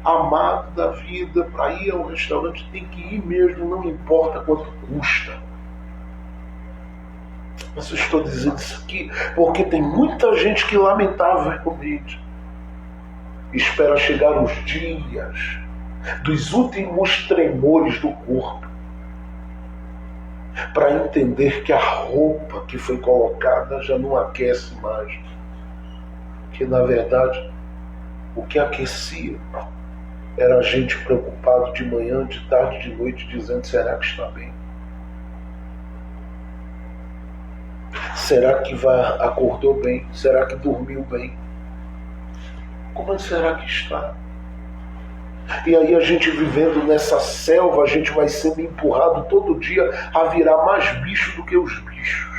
amado da vida para ir ao restaurante, tem que ir mesmo, não importa quanto custa. Mas eu estou dizendo isso aqui porque tem muita gente que lamentavelmente espera chegar os dias dos últimos tremores do corpo para entender que a roupa que foi colocada já não aquece mais. Que na verdade o que aquecia era a gente preocupado de manhã, de tarde, de noite, dizendo: será que está bem? Será que acordou bem? Será que dormiu bem? Como será que está? E aí a gente vivendo nessa selva, a gente vai sendo empurrado todo dia a virar mais bicho do que os bichos.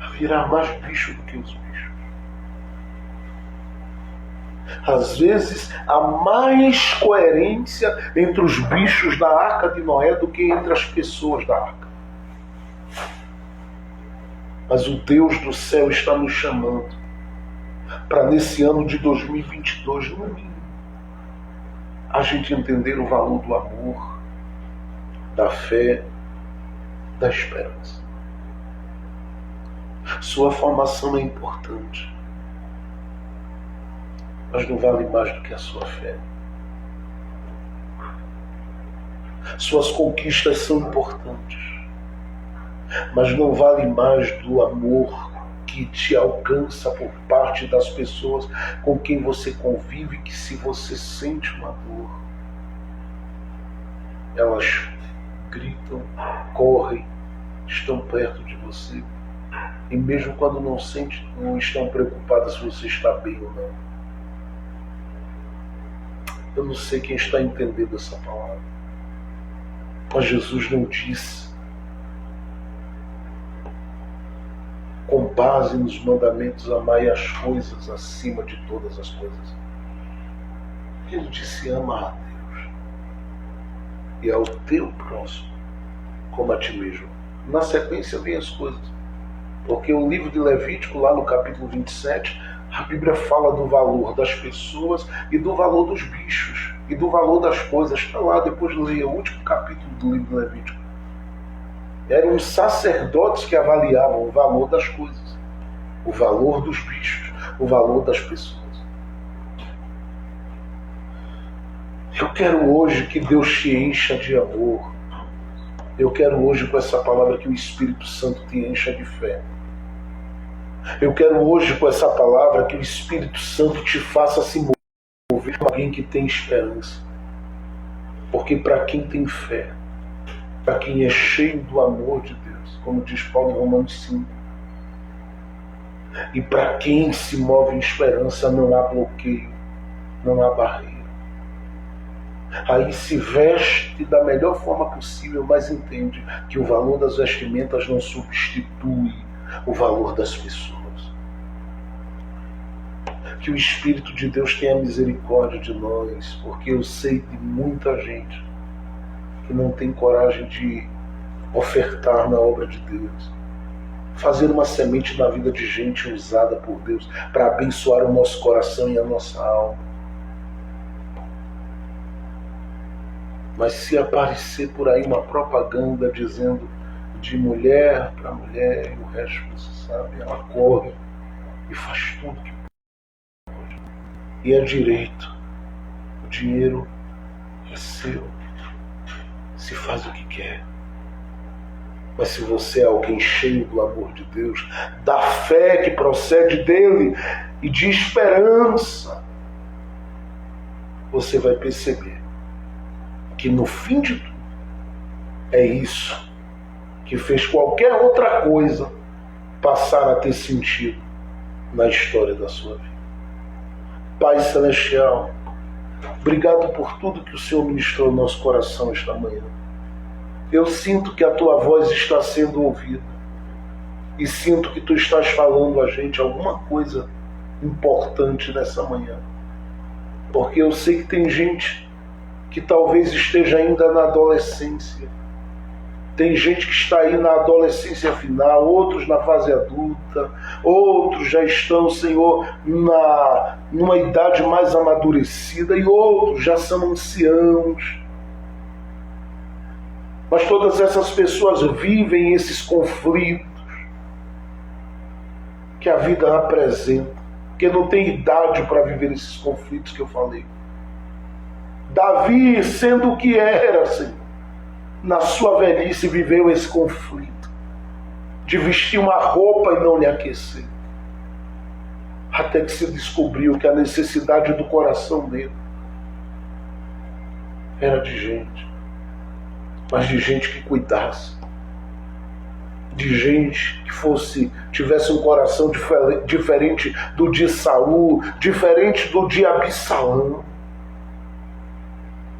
A virar mais bicho do que os bichos. Às vezes há mais coerência entre os bichos da Arca de Noé do que entre as pessoas da Arca. Mas o Deus do céu está nos chamando para, nesse ano de 2022, no mínimo, a gente entender o valor do amor, da fé, da esperança. Sua formação é importante, mas não vale mais do que a sua fé. Suas conquistas são importantes, mas não vale mais do amor que te alcança por parte das pessoas com quem você convive, que se você sente uma dor, elas gritam, correm, estão perto de você, e mesmo quando não sentem, não estão preocupadas se você está bem ou não. Eu não sei quem está entendendo essa palavra, mas Jesus não disse, com base nos mandamentos, amai as coisas acima de todas as coisas. Ele disse: ama a Deus e ao teu próximo como a ti mesmo. Na sequência vem as coisas, porque o livro de Levítico, lá no capítulo 27, a Bíblia fala do valor das pessoas e do valor dos bichos e do valor das coisas. Está lá, depois leia o último capítulo do livro de Levítico. Eram os sacerdotes que avaliavam o valor das coisas, o valor dos bichos, o valor das pessoas. Eu quero hoje que Deus te encha de amor. Eu quero hoje, com essa palavra, que o Espírito Santo te encha de fé. Eu quero hoje, com essa palavra, que o Espírito Santo te faça se mover como alguém que tem esperança. Porque para quem tem fé, para quem é cheio do amor de Deus, como diz Paulo em Romanos 5, e para quem se move em esperança, não há bloqueio, não há barreira. Aí se veste da melhor forma possível, mas entende que o valor das vestimentas não substitui o valor das pessoas. que o Espírito de Deus tenha misericórdia de nós, porque eu sei de muita gente que não tem coragem de ofertar na obra de Deus, fazer uma semente na vida de gente usada por Deus para abençoar o nosso coração e a nossa alma. Mas se aparecer por aí uma propaganda dizendo de mulher para mulher, e o resto você sabe, ela corre e faz tudo que pode. E é direito. O dinheiro é seu. Se faz o que quer. Mas se você é alguém cheio do amor de Deus, da fé que procede dele e de esperança, você vai perceber que no fim de tudo é isso que fez qualquer outra coisa passar a ter sentido na história da sua vida. Pai Celestial, obrigado por tudo que o Senhor ministrou no nosso coração esta manhã. Eu sinto que a tua voz está sendo ouvida e sinto que tu estás falando a gente alguma coisa importante nessa manhã, porque eu sei que tem gente que talvez esteja ainda na adolescência. Tem gente que está aí na adolescência final, outros na fase adulta, outros já estão, Senhor, numa idade mais amadurecida e outros já são anciãos. Mas todas essas pessoas vivem esses conflitos que a vida apresenta, porque não tem idade para viver esses conflitos que eu falei. Davi, sendo o que era, Senhor, na sua velhice viveu esse conflito de vestir uma roupa e não lhe aquecer, até que se descobriu que a necessidade do coração dele era de gente, mas de gente que cuidasse, de gente que tivesse um coração diferente do de Saul, diferente do de Absalão,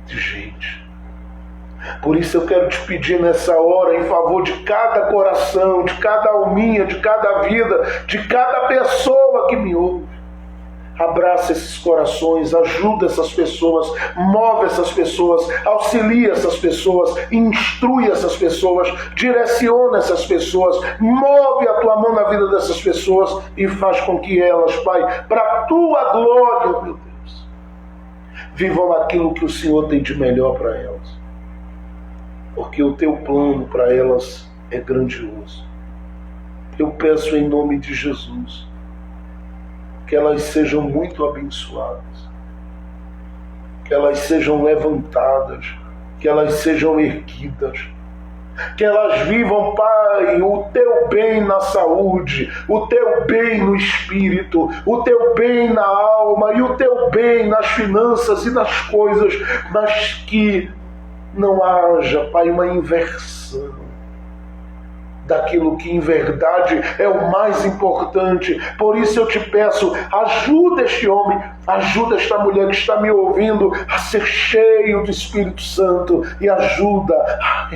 de gente. Por isso eu quero te pedir nessa hora, em favor de cada coração, de cada alminha, de cada vida, de cada pessoa que me ouve. Abraça esses corações, ajuda essas pessoas, move essas pessoas, auxilia essas pessoas, instrui essas pessoas, direciona essas pessoas, move a tua mão na vida dessas pessoas e faz com que elas, Pai, para a tua glória, meu Deus, vivam aquilo que o Senhor tem de melhor para elas. Porque o teu plano para elas é grandioso. Eu peço em nome de Jesus que elas sejam muito abençoadas, que elas sejam levantadas, que elas sejam erguidas, que elas vivam, Pai, o teu bem na saúde, o teu bem no espírito, o teu bem na alma e o teu bem nas finanças e nas coisas, mas que não haja, Pai, uma inversão daquilo que em verdade é o mais importante. Por isso eu te peço, ajuda este homem, ajuda esta mulher que está me ouvindo a ser cheio do Espírito Santo e ajuda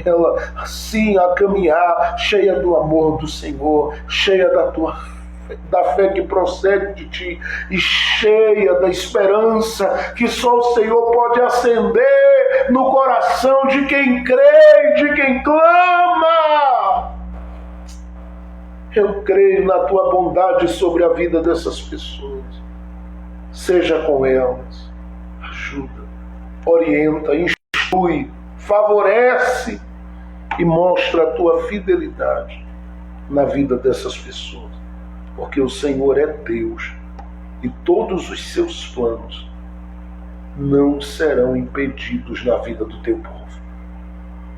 ela assim a caminhar cheia do amor do Senhor, cheia da fé que procede de ti e cheia da esperança que só o Senhor pode acender no coração de quem crê, de quem clama. Eu creio na tua bondade sobre a vida dessas pessoas. Seja com elas, ajuda, orienta, instrui, favorece e mostra a tua fidelidade na vida dessas pessoas. Porque o Senhor é Deus e todos os seus planos não serão impedidos na vida do teu povo.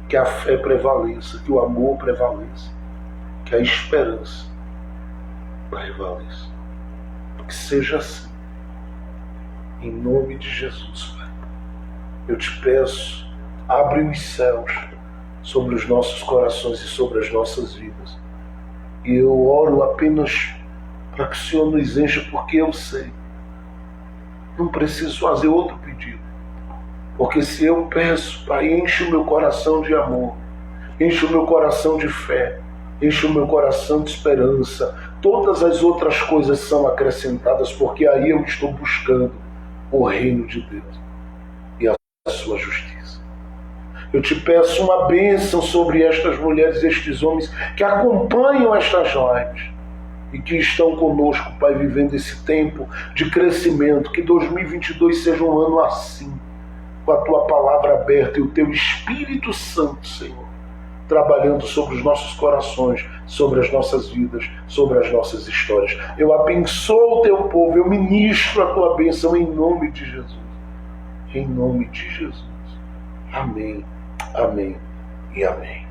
Que a fé prevaleça, que o amor prevaleça, que a esperança prevaleça. Que seja assim. Em nome de Jesus, Pai. Eu te peço, abre os céus sobre os nossos corações e sobre as nossas vidas. E eu oro apenas para que o Senhor nos encha, porque eu sei. Não preciso fazer outro pedido. Porque se eu peço, Pai, enche o meu coração de amor, enche o meu coração de fé, enche o meu coração de esperança, todas as outras coisas são acrescentadas, porque aí eu estou buscando o reino de Deus e a sua justiça. Eu te peço uma bênção sobre estas mulheres e estes homens que acompanham estas lives e que estão conosco, Pai, vivendo esse tempo de crescimento. Que 2022 seja um ano assim, com a Tua palavra aberta e o Teu Espírito Santo, Senhor, trabalhando sobre os nossos corações, sobre as nossas vidas, sobre as nossas histórias. Eu abençoo o Teu povo, eu ministro a Tua bênção em nome de Jesus. Em nome de Jesus. Amém, amém e amém.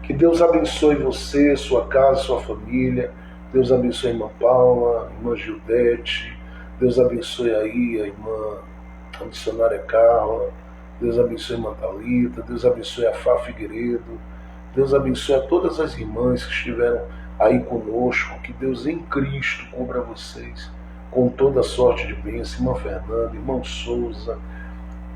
Que Deus abençoe você, sua casa, sua família. Deus abençoe a irmã Paula, a irmã Gildete. Deus abençoe aí a irmã, a missionária Carla. Deus abençoe a irmã Thalita. Deus abençoe a Fá Figueiredo. Deus abençoe a todas as irmãs que estiveram aí conosco. Que Deus em Cristo cubra vocês com toda sorte de bênção. Irmã Fernanda, irmão Souza,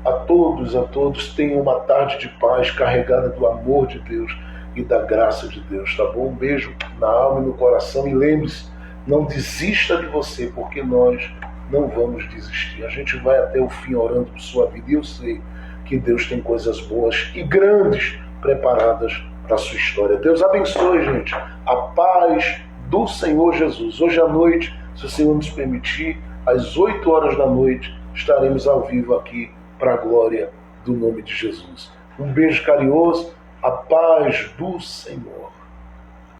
a todos tenham uma tarde de paz carregada do amor de Deus e da graça de Deus, tá bom? Um beijo na alma e no coração, e lembre-se, não desista de você, porque nós não vamos desistir. A gente vai até o fim orando por sua vida, e eu sei que Deus tem coisas boas e grandes preparadas para a sua história. Deus abençoe, gente. A paz do Senhor Jesus. Hoje à noite, se o Senhor nos permitir, às 8 horas da noite, estaremos ao vivo aqui para a glória do nome de Jesus. Um beijo carinhoso, a paz do Senhor.